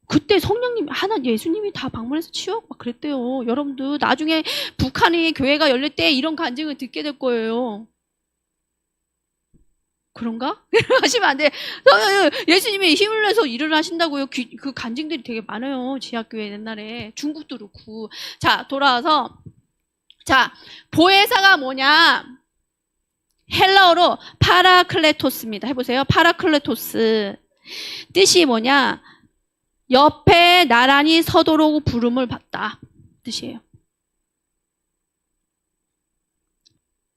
그때 성령님, 예수님이 다 방문해서 치유하고 막 그랬대요. 여러분들, 나중에 북한이 교회가 열릴 때 이런 간증을 듣게 될 거예요. 그런가? 하시면 안 돼. 예수님이 힘을 내서 일을 하신다고요. 그 간증들이 되게 많아요. 지하교회 옛날에. 중국도 그렇고. 자, 돌아와서. 자, 보혜사가 뭐냐? 헬라어로 파라클레토스입니다. 해보세요. 파라클레토스. 뜻이 뭐냐? 옆에 나란히 서도록 부름을 받다. 뜻이에요.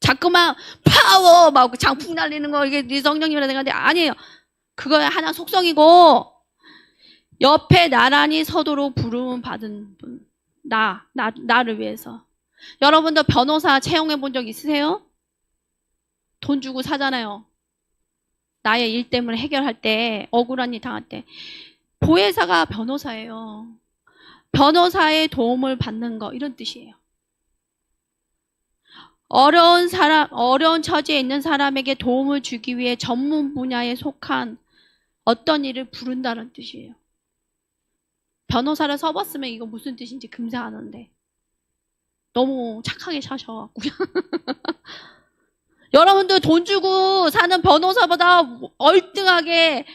자꾸만 파워 막 장풍 날리는 거 이게 네 성령님이라 생각하는데 아니에요. 그거 하나 속성이고 옆에 나란히 서도록 부름 받은 분. 나를 위해서. 여러분도 변호사 채용해 본 적 있으세요? 돈 주고 사잖아요. 나의 일 때문에 해결할 때, 억울한 일 당할 때. 보혜사가 변호사예요. 변호사의 도움을 받는 거, 이런 뜻이에요. 어려운 처지에 있는 사람에게 도움을 주기 위해 전문 분야에 속한 어떤 일을 부른다는 뜻이에요. 변호사를 써봤으면 이거 무슨 뜻인지 금세 아는데. 너무 착하게 사셔갖고. 여러분들 돈 주고 사는 변호사보다 얼등하게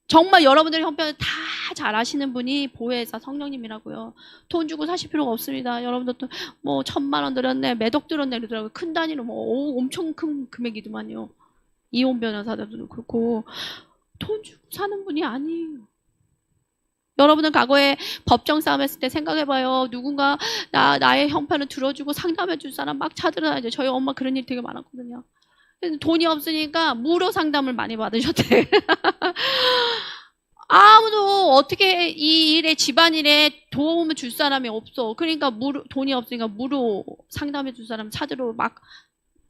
정말 여러분들의 형편을 다 잘 아시는 분이 보혜사 성령님이라고요. 돈 주고 사실 필요가 없습니다. 여러분들 또 뭐 1,000만 원 들었네, 몇억 들었네 그러더라고요. 큰 단위로 엄청 큰 금액이더만요. 이혼 변호사들도 그렇고 돈 주고 사는 분이 아니에요. 여러분은 과거에 법정 싸움 했을 때 생각해봐요. 누군가 나의 형편을 들어주고 상담해줄 사람 막 찾으러다니죠. 저희 엄마 그런 일 되게 많았거든요. 돈이 없으니까 무료 상담을 많이 받으셨대. 아무도 어떻게 이 일에 집안일에 도움을 줄 사람이 없어. 그러니까 돈이 없으니까 무료 상담해 줄 사람 찾으러 막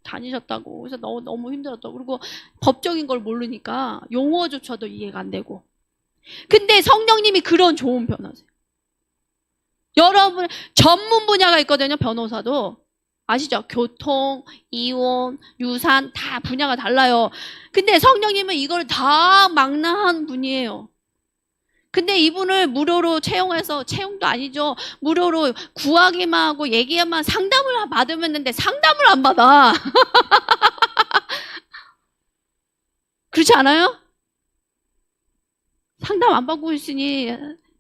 다니셨다고. 그래서 너무 힘들었다고. 그리고 법적인 걸 모르니까 용어조차도 이해가 안 되고. 근데 성령님이 그런 좋은 변호사예요. 여러분 전문 분야가 있거든요. 변호사도. 아시죠? 교통, 이혼, 유산 다 분야가 달라요. 근데 성령님은 이걸 다 망라한 분이에요. 근데 이분을 무료로 채용해서, 채용도 아니죠. 무료로 구하기만 하고 얘기만 상담을 받으면 되는데 상담을 안 받아. 그렇지 않아요? 상담 안 받고 있으니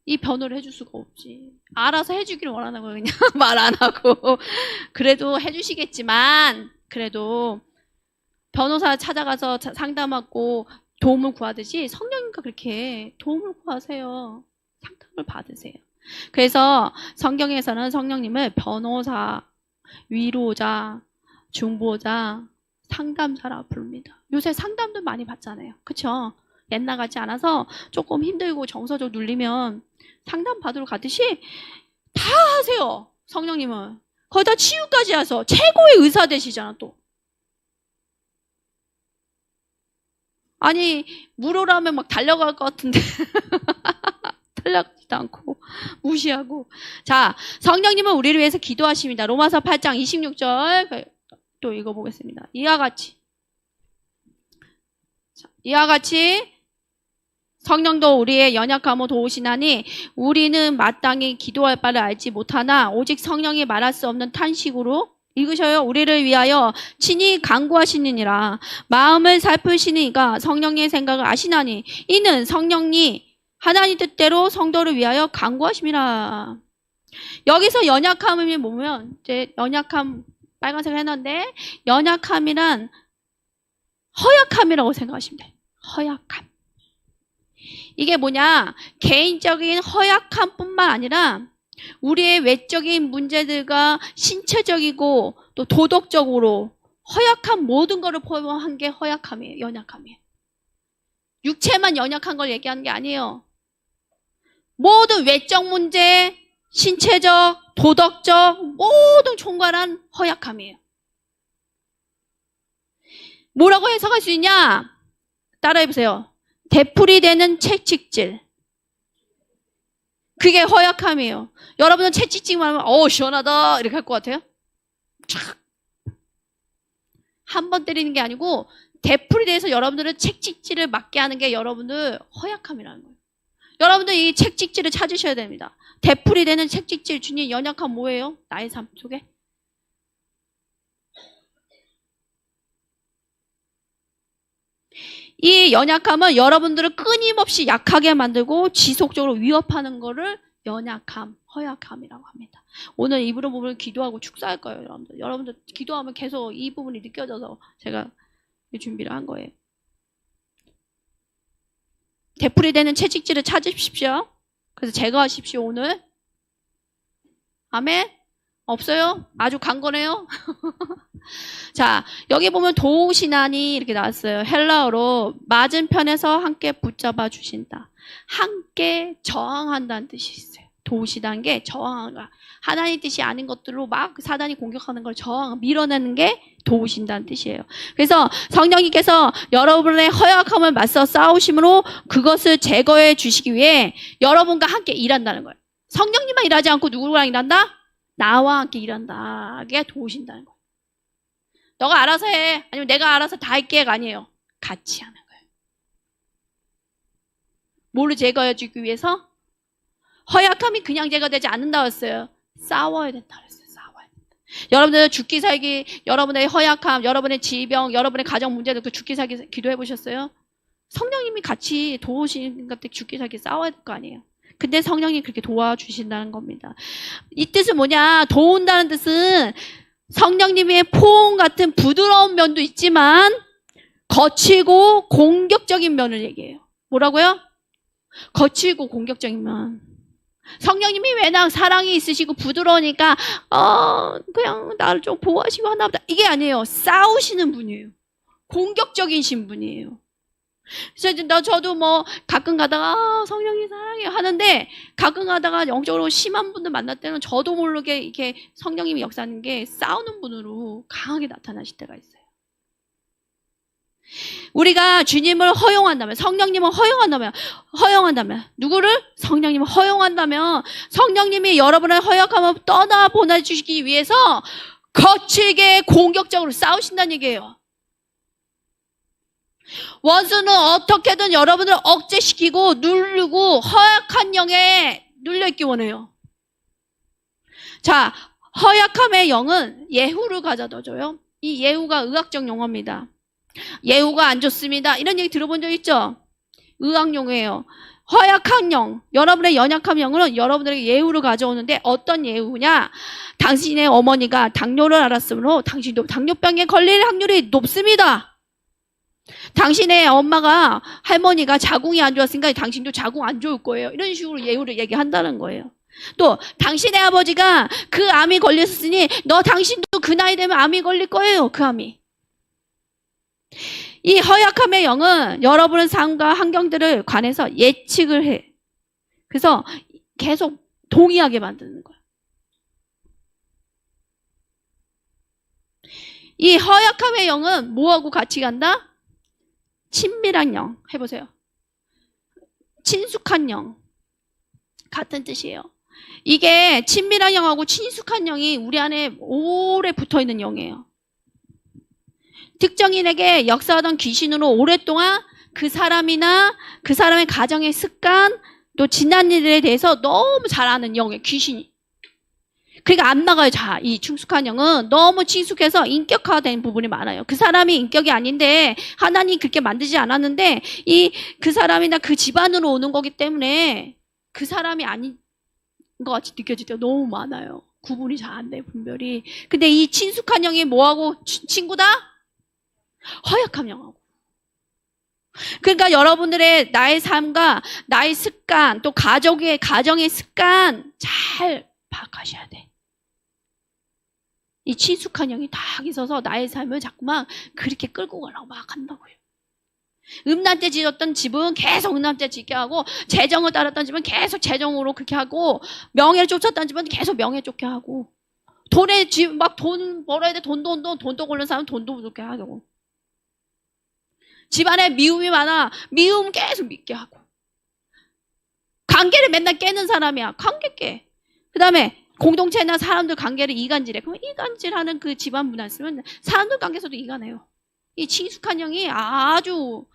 이 변호를 해줄 수가 없지. 알아서 해주기를 원하는 거예요. 그냥 말 안 하고. 그래도 해주시겠지만 그래도 변호사 찾아가서 상담하고 도움을 구하듯이 성령님과 그렇게 도움을 구하세요. 상담을 받으세요. 그래서 성경에서는 성령님을 변호사, 위로자, 중보자, 상담사라 부릅니다. 요새 상담도 많이 받잖아요. 그쵸? 옛날 같지 않아서 조금 힘들고 정서적 눌리면 상담 받으러 가듯이 다 하세요. 성령님은. 거기다 치유까지 해서 최고의 의사 되시잖아 또. 아니 무료라면 막 달려갈 것 같은데 달려가지도 않고 무시하고. 자, 성령님은 우리를 위해서 기도하십니다. 로마서 8장 26절 또 읽어보겠습니다. 이와 같이 성령도 우리의 연약함을 도우시나니 우리는 마땅히 기도할 바를 알지 못하나 오직 성령이 말할 수 없는 탄식으로 읽으셔요. 우리를 위하여 친히 간구하시느니라. 마음을 살피시는 이가 성령의 생각을 아시나니 이는 성령이 하나님 뜻대로 성도를 위하여 간구하심이라. 여기서 연약함을 보면 이제 연약함 빨간색 해놨는데 연약함이란 허약함이라고 생각하시면 돼요. 허약함. 이게 뭐냐? 개인적인 허약함뿐만 아니라 우리의 외적인 문제들과 신체적이고 또 도덕적으로 허약한 모든 것을 포함한 게 허약함이에요. 연약함이에요. 육체만 연약한 걸 얘기하는 게 아니에요. 모든 외적 문제, 신체적, 도덕적 모든 총괄한 허약함이에요. 뭐라고 해석할 수 있냐? 따라해보세요. 되풀이되는 채찍질. 그게 허약함이에요. 여러분은 채찍질만 하면 시원하다 이렇게 할 것 같아요? 한 번 때리는 게 아니고 되풀이돼서 여러분들은 채찍질을 맞게 하는 게 여러분들 허약함이라는 거예요. 여러분들 이 채찍질을 찾으셔야 됩니다. 되풀이되는 채찍질. 주님, 연약함 뭐예요? 나의 삶 속에? 이 연약함은 여러분들을 끊임없이 약하게 만들고 지속적으로 위협하는 거를 연약함, 허약함이라고 합니다. 오늘 이 부분을 기도하고 축사할 거예요, 여러분들. 여러분들 기도하면 계속 이 부분이 느껴져서 제가 준비를 한 거예요. 되풀이되는 채찍질을 찾으십시오. 그래서 제거하십시오, 오늘. 아멘? 없어요? 아주 강건해요? 자, 여기 보면 도우시나니 이렇게 나왔어요. 헬라어로 맞은편에서 함께 붙잡아 주신다. 함께 저항한다는 뜻이 있어요. 도우시다는 게 저항한다. 하나님 뜻이 아닌 것들로 막 사단이 공격하는 걸 밀어내는 게 도우신다는 뜻이에요. 그래서 성령님께서 여러분의 허약함을 맞서 싸우심으로 그것을 제거해 주시기 위해 여러분과 함께 일한다는 거예요. 성령님만 일하지 않고 누구랑 일한다? 나와 함께 일한다. 그게 도우신다는 거예요. 너가 알아서 해. 아니면 내가 알아서 다 할게가 아니에요. 같이 하는 거예요. 뭐를 제거해 주기 위해서? 허약함이 그냥 제거되지 않는다고 했어요. 싸워야 된다 그랬어요. 싸워야 된다. 여러분들 죽기 살기, 여러분의 허약함, 여러분의 질병, 여러분의 가정 문제들 그 죽기 살기 기도해 보셨어요? 성령님이 같이 도우시는 것들 죽기 살기 싸워야 될 거 아니에요. 근데 성령이 그렇게 도와주신다는 겁니다. 이 뜻은 뭐냐? 도운다는 뜻은 성령님의 포옹 같은 부드러운 면도 있지만 거칠고 공격적인 면을 얘기해요. 뭐라고요? 거칠고 공격적인 면. 성령님이 왜나 사랑이 있으시고 부드러우니까 그냥 나를 좀 보호하시고 하나 보다. 이게 아니에요. 싸우시는 분이에요. 공격적이신 분이에요. 그래서 저도 뭐 가끔 가다가 성령이 사랑해요 하는데 가끔 가다가 영적으로 심한 분들 만날 때는 저도 모르게 이렇게 성령님이 역사하는 게 싸우는 분으로 강하게 나타나실 때가 있어요. 우리가 주님을 허용한다면, 성령님을 허용한다면 누구를? 성령님을 허용한다면 성령님이 여러분의 허약함을 떠나 보내주시기 위해서 거칠게 공격적으로 싸우신다는 얘기예요. 원수는 어떻게든 여러분을 억제시키고 누르고 허약한 영에 눌려있기 원해요. 자, 허약함의 영은 예후를 가져다 줘요. 이 예후가 의학적 용어입니다. 예후가 안 좋습니다. 이런 얘기 들어본 적 있죠? 의학 용어예요. 허약한 영, 여러분의 연약한 영은 여러분들에게 예후를 가져오는데 어떤 예후냐? 당신의 어머니가 당뇨를 앓았으므로 당신도 당뇨병에 걸릴 확률이 높습니다. 당신의 엄마가 할머니가 자궁이 안 좋았으니까 당신도 자궁 안 좋을 거예요. 이런 식으로 예후를 얘기한다는 거예요. 또 당신의 아버지가 그 암이 걸렸으니 당신도 그 나이 되면 암이 걸릴 거예요. 그 암이. 이 허약함의 영은 여러분의 삶과 환경들을 관해서 예측을 해. 그래서 계속 동의하게 만드는 거예요. 이 허약함의 영은 뭐하고 같이 간다? 친밀한 영. 해보세요. 친숙한 영. 같은 뜻이에요. 이게 친밀한 영하고 친숙한 영이 우리 안에 오래 붙어있는 영이에요. 특정인에게 역사하던 귀신으로 오랫동안 그 사람이나 그 사람의 가정의 습관, 또 지난 일에 대해서 너무 잘 아는 영의 귀신이. 그러니까 안 나가요. 자, 이 충숙한 영은 너무 친숙해서 인격화된 부분이 많아요. 그 사람이 인격이 아닌데 하나님 그렇게 만들지 않았는데 그 사람이나 그 집안으로 오는 거기 때문에 그 사람이 아닌 것 같이 느껴질 때가 너무 많아요. 구분이 잘 안 돼요, 분별이. 근데 이 친숙한 영이 뭐하고 친구다? 허약한 영하고. 그러니까 여러분들의 나의 삶과 나의 습관, 또 가정의 습관 잘 파악하셔야 돼. 이 친숙한 영이 딱 있어서 나의 삶을 자꾸만 그렇게 끌고 가려고 막 한다고요. 음란죄 지었던 집은 계속 음란죄 짓게 하고, 재정을 따랐던 집은 계속 재정으로 그렇게 하고, 명예를 쫓았던 집은 계속 명예 쫓게 하고, 돈에 막 돈 벌어야 돼. 돈도 걸는 사람은 돈도 그렇게 하고. 집안에 미움이 많아. 미움 계속 믿게 하고. 관계를 맨날 깨는 사람이야. 관계 깨. 그 다음에 공동체나 사람들 관계를 이간질해. 그럼 이간질하는 그 집안 문화 있으면 사람들 관계에서도 이간해요. 이 친숙한 영이 아주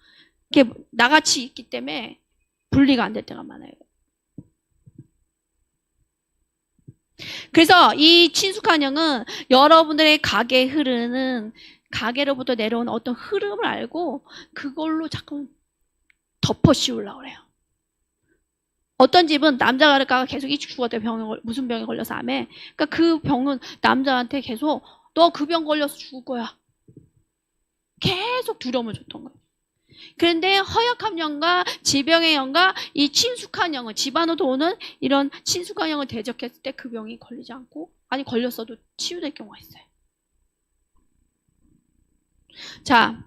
이렇게 나같이 있기 때문에 분리가 안 될 때가 많아요. 그래서 이 친숙한 영은 여러분들의 가게에 흐르는, 가게로부터 내려오는 어떤 흐름을 알고 그걸로 자꾸 덮어 씌우려고 그래요. 어떤 집은 남자가 계속 일찍 죽었대. 무슨 병에 걸려서 암에. 그러니까 그 병은 남자한테 계속 너 그 병 걸려서 죽을 거야. 계속 두려움을 줬던 거예요. 그런데 허약한 영과 질병의 영과 이 친숙한 영은, 집안으로 오는 이런 친숙한 영을 대적했을 때 그 병이 걸리지 않고, 아니 걸렸어도 치유될 경우가 있어요. 자,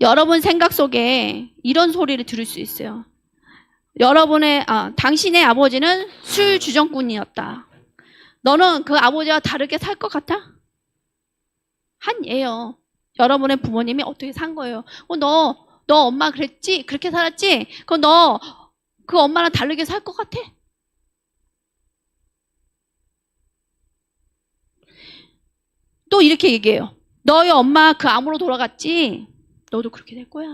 여러분 생각 속에 이런 소리를 들을 수 있어요. 당신의 아버지는 술 주정꾼이었다. 너는 그 아버지와 다르게 살 것 같아? 한 예요. 여러분의 부모님이 어떻게 산 거예요? 너 엄마 그랬지? 그렇게 살았지? 그럼 너 그 엄마랑 다르게 살 것 같아? 또 이렇게 얘기해요. 너희 엄마 그 암으로 돌아갔지? 너도 그렇게 될 거야.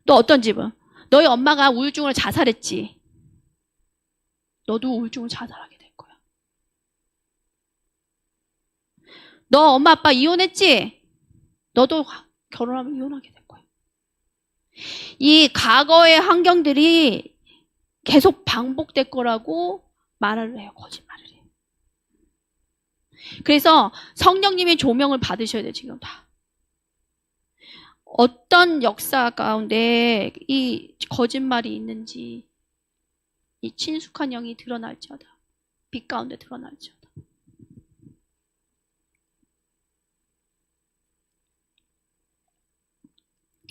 또 어떤 집은 너희 엄마가 우울증으로 자살했지? 너도 우울증으로 자살하게 될 거야. 너 엄마 아빠 이혼했지? 너도 결혼하면 이혼하게 될 거야. 이 과거의 환경들이 계속 반복될 거라고 말을 해요. 거짓말을 해요. 그래서 성령님의 조명을 받으셔야 돼요. 지금 다. 어떤 역사 가운데 이 거짓말이 있는지, 이 친숙한 영이 드러날지어다. 빛 가운데 드러날지어다.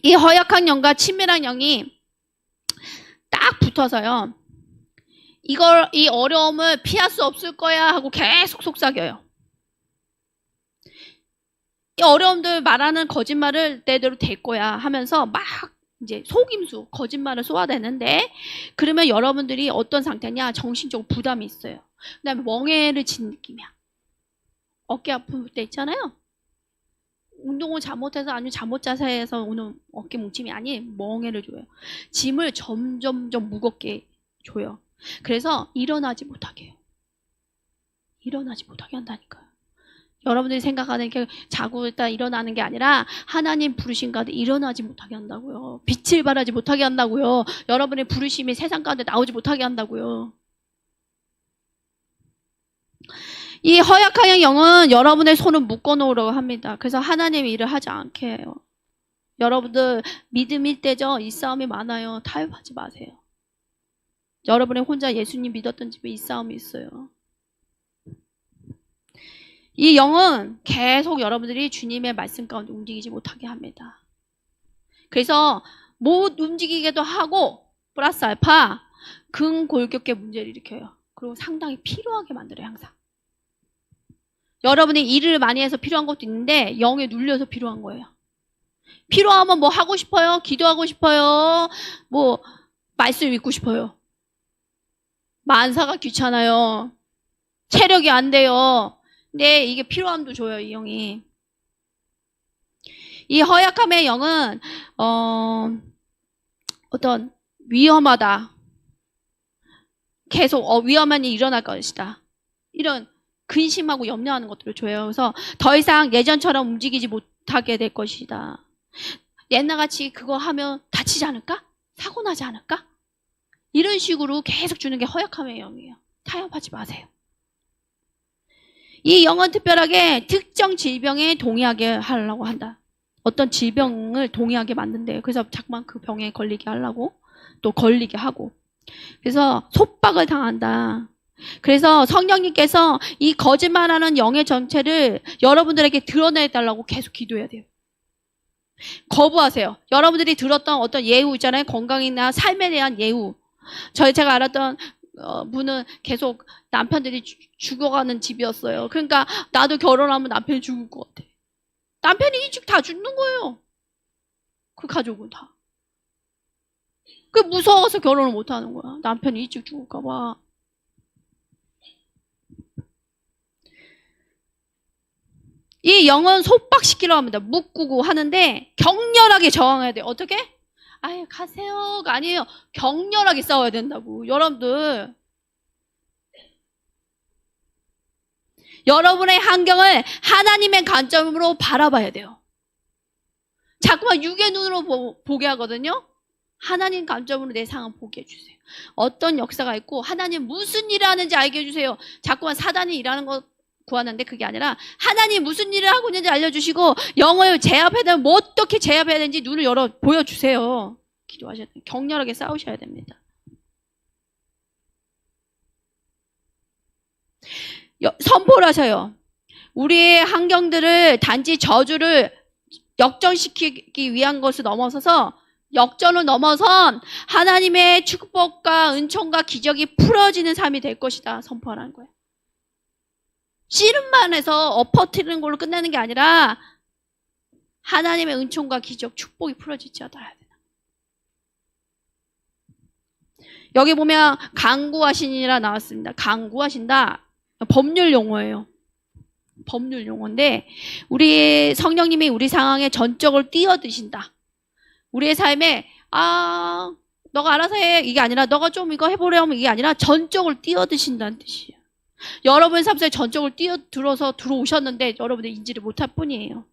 이 허약한 영과 친밀한 영이 딱 붙어서요. 이 어려움을 피할 수 없을 거야 하고 계속 속삭여요. 이 어려움들 말하는 거짓말을 내대로 될 거야 하면서 막 이제 속임수, 거짓말을 쏘아대는데, 그러면 여러분들이 어떤 상태냐? 정신적으로 부담이 있어요. 그 다음에 멍해를 진 느낌이야. 어깨 아플 때 있잖아요. 운동을 잘못해서 아니면 잘못 자세해서 오는 어깨 뭉침이 아닌 멍해를 줘요. 짐을 점점점 무겁게 줘요. 그래서 일어나지 못하게 해요. 일어나지 못하게 한다니까요. 여러분들이 생각하는 게 자고 있다 일어나는 게 아니라 하나님 부르신 가운데 일어나지 못하게 한다고요. 빛을 발하지 못하게 한다고요. 여러분의 부르심이 세상 가운데 나오지 못하게 한다고요. 이 허약한 영은 여러분의 손을 묶어놓으려고 합니다. 그래서 하나님의 일을 하지 않게 해요. 여러분들 믿음일 때죠. 이 싸움이 많아요. 타협하지 마세요. 여러분이 혼자 예수님 믿었던 집에 이 싸움이 있어요. 이 영은 계속 여러분들이 주님의 말씀 가운데 움직이지 못하게 합니다. 그래서 못 움직이게도 하고 플러스 알파 근골격계 문제를 일으켜요. 그리고 상당히 필요하게 만들어요. 항상. 여러분이 일을 많이 해서 필요한 것도 있는데 영에 눌려서 필요한 거예요. 필요하면 뭐 하고 싶어요? 기도하고 싶어요? 뭐 말씀 읽고 싶어요? 만사가 귀찮아요. 체력이 안 돼요. 근데 이게 필요함도 줘요, 이 영이. 이 허약함의 영은 어떤 위험하다. 계속 위험한 일이 일어날 것이다. 이런 근심하고 염려하는 것들을 줘요. 그래서 더 이상 예전처럼 움직이지 못하게 될 것이다. 옛날같이 그거 하면 다치지 않을까? 사고 나지 않을까? 이런 식으로 계속 주는 게 허약함의 영이에요. 타협하지 마세요. 이 영은 특별하게 특정 질병에 동의하게 하려고 한다. 어떤 질병을 동의하게 만든대요. 그래서 자꾸만 그 병에 걸리게 하려고, 또 걸리게 하고. 그래서 속박을 당한다. 그래서 성령님께서 이 거짓말하는 영의 정체를 여러분들에게 드러내달라고 계속 기도해야 돼요. 거부하세요. 여러분들이 들었던 어떤 예우 있잖아요. 건강이나 삶에 대한 예우. 제가 알았던 분은 계속 남편들이 죽어가는 집이었어요. 그러니까 나도 결혼하면 남편이 죽을 것 같아. 남편이 일찍 다 죽는 거예요. 그 가족은 다. 그 무서워서 결혼을 못 하는 거야. 남편이 일찍 죽을까 봐. 이 영은 속박시키려고 합니다. 묶고 하는데 격렬하게 저항해야 돼요. 어떻게? 아예 가세요가 아니에요. 격렬하게 싸워야 된다고. 여러분들. 여러분의 환경을 하나님의 관점으로 바라봐야 돼요. 자꾸만 육의 눈으로 보게 하거든요. 하나님 관점으로 내 상황 보게 해주세요. 어떤 역사가 있고 하나님 무슨 일을 하는지 알게 해주세요. 자꾸만 사단이 일하는 거 구하는데 그게 아니라 하나님 무슨 일을 하고 있는지 알려주시고 영을 제압해야 되면 뭐 어떻게 제압해야 되는지 눈을 열어 보여주세요. 기도하셔야 돼요. 격렬하게 싸우셔야 됩니다. 선포를 하셔요. 우리의 환경들을 단지 저주를 역전시키기 위한 것을 넘어서서 역전을 넘어선 하나님의 축복과 은총과 기적이 풀어지는 삶이 될 것이다. 선포하라는 거예요. 씨름만 해서 엎어뜨리는 걸로 끝내는 게 아니라 하나님의 은총과 기적, 축복이 풀어지지 않아야 돼요. 여기 보면 강구하시니라 나왔습니다. 강구하신다. 법률 용어예요. 법률 용어인데 우리 성령님이 우리 상황에 전적을 뛰어드신다. 우리의 삶에 너가 알아서 해 이게 아니라 너가 좀 이거 해보려면 이게 아니라 전적을 뛰어드신다는 뜻이에요. 여러분 삶 속에 전적을 뛰어들어서 들어오셨는데 여러분들 인지를 못할 뿐이에요.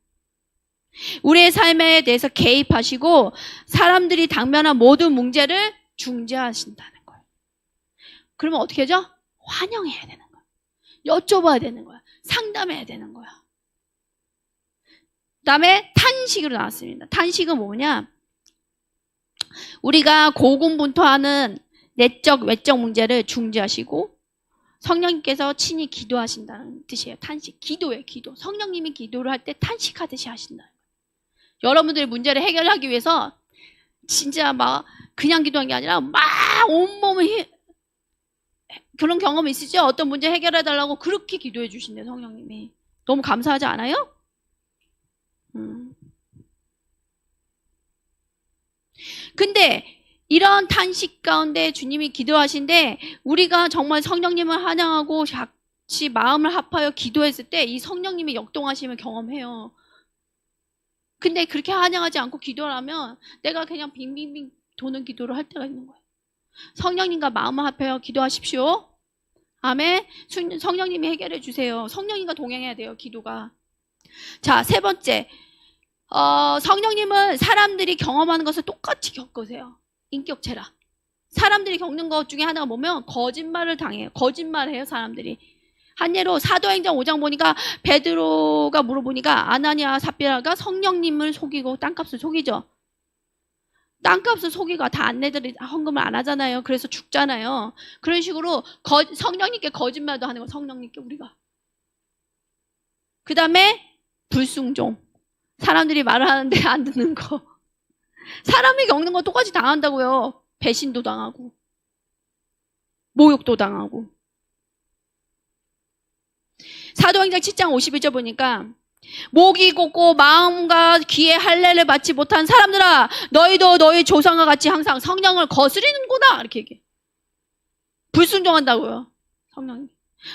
우리의 삶에 대해서 개입하시고 사람들이 당면한 모든 문제를 중재하신다는 거예요. 그러면 어떻게 하죠? 환영해야 되는 거야. 여쭤봐야 되는 거야. 상담해야 되는 거야. 그 다음에 탄식으로 나왔습니다. 탄식은 뭐냐? 우리가 고군분투하는 내적, 외적 문제를 중재하시고 성령님께서 친히 기도하신다는 뜻이에요. 탄식. 기도예요, 기도. 성령님이 기도를 할 때 탄식하듯이 하신다. 여러분들의 문제를 해결하기 위해서 진짜 막 그냥 기도한 게 아니라 막 온몸을 그런 경험 있으시죠? 어떤 문제 해결해달라고 그렇게 기도해 주신대요, 성령님이. 너무 감사하지 않아요? 근데 이런 탄식 가운데 주님이 기도하신데 우리가 정말 성령님을 환영하고 같이 마음을 합하여 기도했을 때 이 성령님이 역동하심을 경험해요. 근데 그렇게 환영하지 않고 기도를 하면 내가 그냥 빙빙빙 도는 기도를 할 때가 있는 거예요. 성령님과 마음을 합하여 기도하십시오. 아멘. 성령님이 해결해 주세요. 성령님과 동행해야 돼요, 기도가. 자, 세 번째. 성령님은 사람들이 경험하는 것을 똑같이 겪으세요. 인격체라. 사람들이 겪는 것 중에 하나가 뭐면 거짓말을 당해요. 거짓말해요, 사람들이. 한 예로 사도행전 5장 보니까 베드로가 물어보니까 아나니아 삽비라가 성령님을 속이고 땅값을 속이죠. 땅값을 속이고 다 안내들이 헌금을 안 하잖아요. 그래서 죽잖아요. 그런 식으로 성령님께 거짓말도 하는 거 성령님께 우리가. 그 다음에 불순종. 사람들이 말을 하는데 안 듣는 거. 사람이 겪는 거 똑같이 당한다고요. 배신도 당하고 모욕도 당하고. 사도행전 7장 51절 보니까 목이 곧고 마음과 귀에 할례를 받지 못한 사람들아 너희도 너희 조상과 같이 항상 성령을 거스리는구나 이렇게 얘기해. 불순종한다고요. 성령님.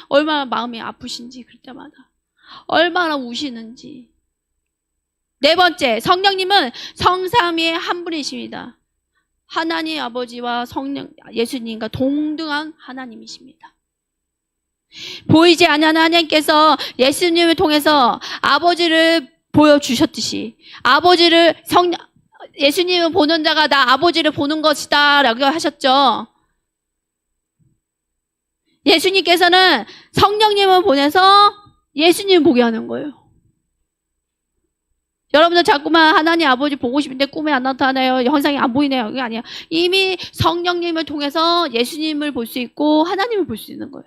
얼마나 마음이 아프신지 그럴 때마다. 얼마나 우시는지. 네 번째, 성령님은 성삼위의 한 분이십니다. 하나님 아버지와 성령, 예수님과 동등한 하나님이십니다. 보이지 않는 하나님께서 예수님을 통해서 아버지를 보여주셨듯이 예수님을 보는 자가 나 아버지를 보는 것이다 라고 하셨죠. 예수님께서는 성령님을 보내서 예수님을 보게 하는 거예요. 여러분들 자꾸만 하나님 아버지 보고 싶은데 꿈에 안 나타나요. 현상이 안 보이네요. 그게 아니에요. 이미 성령님을 통해서 예수님을 볼 수 있고 하나님을 볼 수 있는 거예요.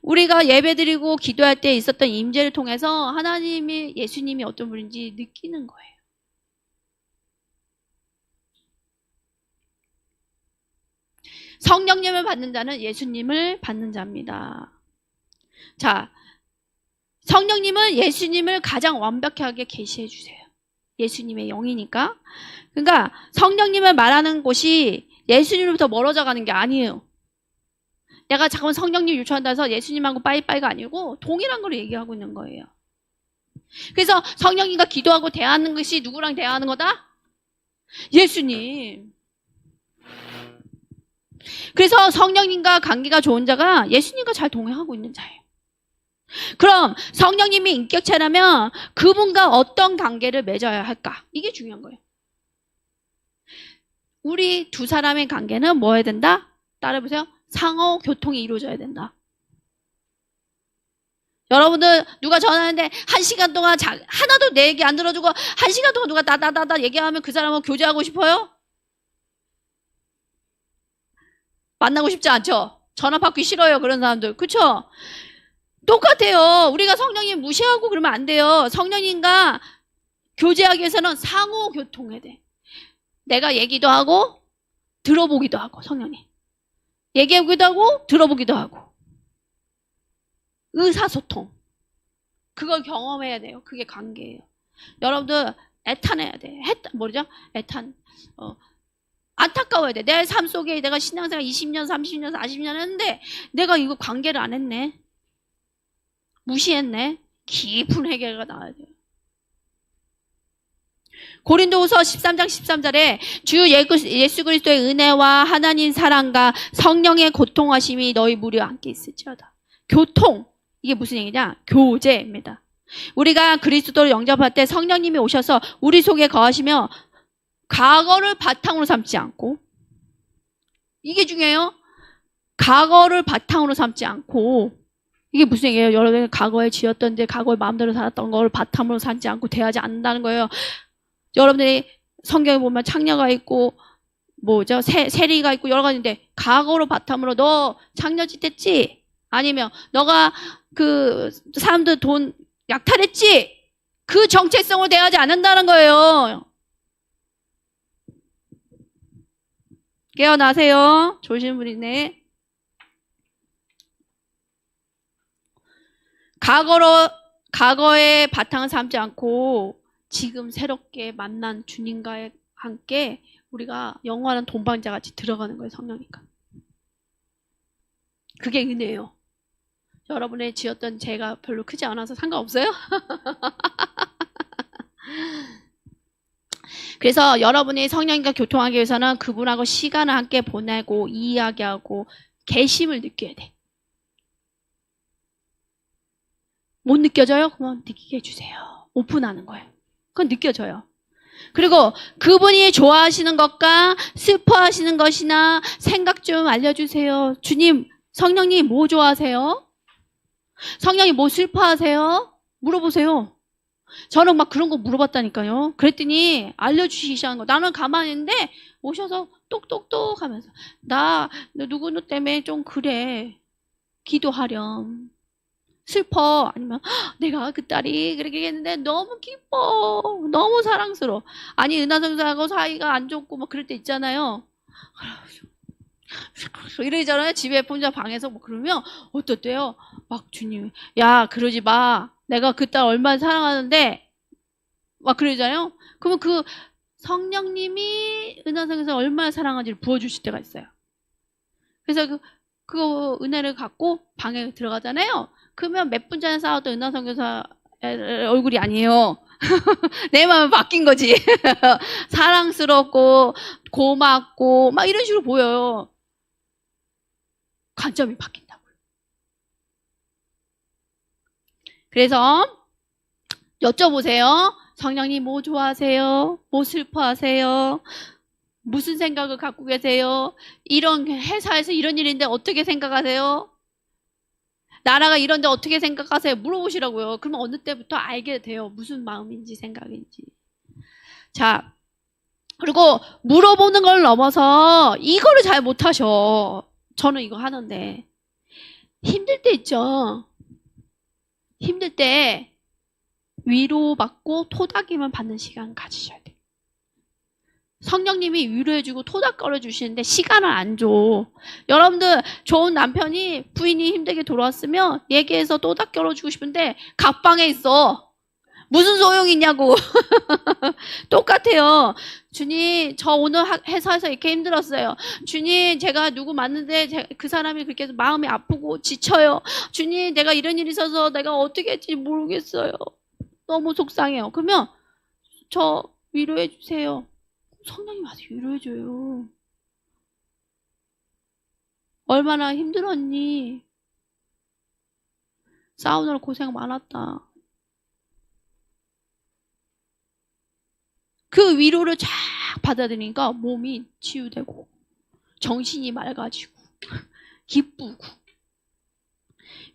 우리가 예배드리고 기도할 때 있었던 임재를 통해서 하나님이 예수님이 어떤 분인지 느끼는 거예요. 성령님을 받는 자는 예수님을 받는 자입니다. 자, 성령님은 예수님을 가장 완벽하게 계시해 주세요. 예수님의 영이니까. 그러니까 성령님을 말하는 곳이 예수님으로부터 멀어져 가는 게 아니에요. 내가 잠깐 성령님 요청한다 해서 예수님하고 빠이빠이가 아니고 동일한 걸 얘기하고 있는 거예요. 그래서 성령님과 기도하고 대화하는 것이 누구랑 대화하는 거다? 예수님. 그래서 성령님과 관계가 좋은 자가 예수님과 잘 동행하고 있는 자예요. 그럼 성령님이 인격체라면 그분과 어떤 관계를 맺어야 할까? 이게 중요한 거예요. 우리 두 사람의 관계는 뭐 해야 된다? 따라해보세요. 상호 교통이 이루어져야 된다. 여러분들 누가 전화하는데 1시간 동안 하나도 내 얘기 안 들어주고 1시간 동안 누가 나다다다 얘기하면 그 사람은 교제하고 싶어요? 만나고 싶지 않죠? 전화 받기 싫어요, 그런 사람들. 그쵸? 똑같아요. 우리가 성령님 무시하고 그러면 안 돼요. 성령님과 교제하기 위해서는 상호 교통해야 돼. 내가 얘기도 하고 들어보기도 하고, 성령님. 얘기하기도 하고 들어보기도 하고. 의사소통. 그걸 경험해야 돼요. 그게 관계예요. 여러분들 애탄해야 돼. 뭐죠? 애탄. 안타까워야 돼. 내 삶 속에 내가 신앙생활 20년, 30년, 40년 했는데 내가 이거 관계를 안 했네. 무시했네. 깊은 회개가 나와야 돼요. 고린도후서 13장 13절에 주 예수 그리스도의 은혜와 하나님 사랑과 성령의 고통하심이 너희 무리와 함께 있을지어다. 교통. 이게 무슨 얘기냐? 교제입니다. 우리가 그리스도를 영접할 때 성령님이 오셔서 우리 속에 거하시며 과거를 바탕으로 삼지 않고, 이게 중요해요. 과거를 바탕으로 삼지 않고, 이게 무슨 얘기예요? 여러분 과거에 지었던 데 과거에 마음대로 살았던 걸 바탕으로 삼지 않고 대하지 않는다는 거예요. 여러분들이 성경에 보면 창녀가 있고 뭐죠? 세리가 있고 여러 가지인데 과거로 바탕으로 너 창녀짓 했지? 아니면 너가 그 사람들 돈 약탈했지? 그 정체성으로 대하지 않는다는 거예요. 깨어나세요. 좋으신 분이네. 과거의 바탕을 삼지 않고 지금 새롭게 만난 주님과 함께 우리가 영원한 동반자 같이 들어가는 거예요. 성령이니까. 그게 은혜예요. 여러분의 지었던 죄가 별로 크지 않아서 상관없어요? 그래서 여러분이 성령님과 교통하기 위해서는 그분하고 시간을 함께 보내고 이야기하고 계심을 느껴야 돼. 못 느껴져요? 그러면 느끼게 해주세요. 오픈하는 거예요. 그건 느껴져요. 그리고 그분이 좋아하시는 것과 슬퍼하시는 것이나 생각 좀 알려주세요. 주님, 성령님 뭐 좋아하세요? 성령님 뭐 슬퍼하세요? 물어보세요. 저는 막 그런 거 물어봤다니까요. 그랬더니 알려주시는 거. 나는 가만히 있는데 오셔서 똑똑똑 하면서 나 누구 때문에 좀 그래. 기도하렴. 슬퍼. 아니면 내가 그 딸이 그렇게 했는데 너무 기뻐. 너무 사랑스러워. 아니 은하성사하고 사이가 안 좋고 뭐 그럴 때 있잖아요. 이러잖아요. 집에 혼자 방에서 뭐 그러면 어떻대요? 막 주님, 야 그러지 마. 내가 그 딸 얼마나 사랑하는데 막 그러잖아요. 그러면 그 성령님이 은하성에서 얼마나 사랑하는지를 부어주실 때가 있어요. 그래서 그 은혜를 갖고 방에 들어가잖아요. 그러면 몇 분 전에 싸웠던 은하성교사 얼굴이 아니에요. 내 마음이 바뀐 거지. 사랑스럽고 고맙고 막 이런 식으로 보여요. 관점이 바뀐다고요. 그래서 여쭤보세요. 성령님 뭐 좋아하세요? 뭐 슬퍼하세요? 무슨 생각을 갖고 계세요? 이런 회사에서 이런 일인데 어떻게 생각하세요? 나라가 이런데 어떻게 생각하세요? 물어보시라고요. 그러면 어느 때부터 알게 돼요. 무슨 마음인지 생각인지. 자, 그리고 물어보는 걸 넘어서 이거를 잘 못하셔. 저는 이거 하는데. 힘들 때 있죠. 힘들 때 위로받고 토닥이만 받는 시간 가지셔야 돼요. 성령님이 위로해주고 토닥거려 주시는데 시간을 안 줘. 여러분들 좋은 남편이 부인이 힘들게 돌아왔으면 얘기해서 토닥거려 주고 싶은데 갑방에 있어. 무슨 소용이 있냐고. 똑같아요. 주님, 저 오늘 회사에서 이렇게 힘들었어요. 주님, 제가 누구 만났는데 그 사람이 그렇게 해서 마음이 아프고 지쳐요. 주님, 내가 이런 일이 있어서 내가 어떻게 할지 모르겠어요. 너무 속상해요. 그러면 저 위로해 주세요. 성령님 와서 위로해줘요. 얼마나 힘들었니? 싸우느라 고생 많았다. 그 위로를 쫙 받아들이니까 몸이 치유되고 정신이 맑아지고 기쁘고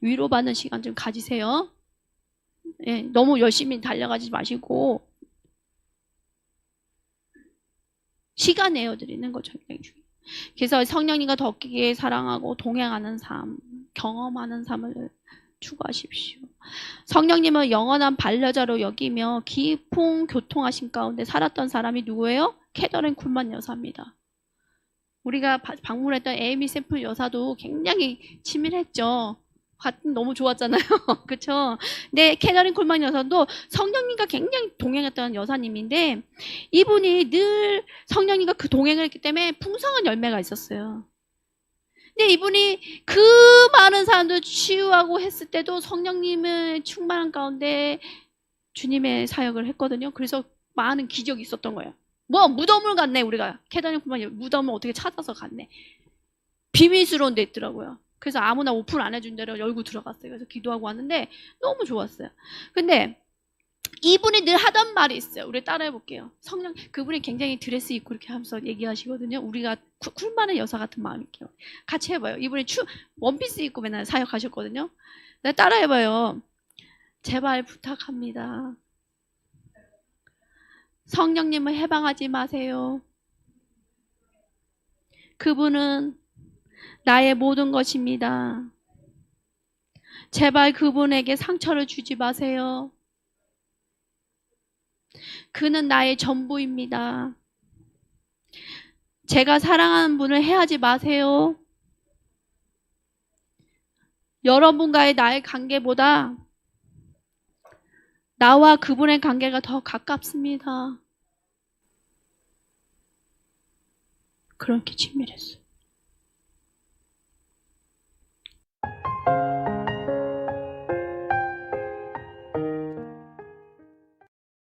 위로받는 시간 좀 가지세요. 예, 너무 열심히 달려가지 마시고 시간 내어드리는 거 굉장히 중요해요. 그래서 성령님과 더 깊게 사랑하고 동행하는 삶, 경험하는 삶을 추구하십시오. 성령님은 영원한 반려자로 여기며 깊은 교통하심 가운데 살았던 사람이 누구예요? 캐더린 쿨만 여사입니다. 우리가 방문했던 에이미 샘플 여사도 굉장히 치밀했죠. 너무 좋았잖아요. 그쵸? 근데 캐더린 쿨만 여사도 성령님과 굉장히 동행했던 여사님인데 이분이 늘 성령님과 그 동행을 했기 때문에 풍성한 열매가 있었어요. 근데 이분이 그 많은 사람들 치유하고 했을 때도 성령님의 충만한 가운데 주님의 사역을 했거든요. 그래서 많은 기적이 있었던 거예요. 뭐 무덤을 갔네. 우리가 캐더린 쿨만 무덤을 어떻게 찾아서 갔네. 비밀스러운 데 있더라고요. 그래서 아무나 오픈 안 해준 대로 열고 들어갔어요. 그래서 기도하고 왔는데 너무 좋았어요. 근데 이분이 늘 하던 말이 있어요. 우리 따라해 볼게요. 성령, 그분이 굉장히 드레스 입고 이렇게 하면서 얘기하시거든요. 우리가 쿨만한 여사 같은 마음일게요. 같이 해봐요. 이분이 원피스 입고 맨날 사역하셨거든요. 따라해봐요. 제발 부탁합니다. 성령님을 해방하지 마세요. 그분은 나의 모든 것입니다. 제발 그분에게 상처를 주지 마세요. 그는 나의 전부입니다. 제가 사랑하는 분을 해하지 마세요. 여러분과의 나의 관계보다 나와 그분의 관계가 더 가깝습니다. 그렇게 친밀했어요.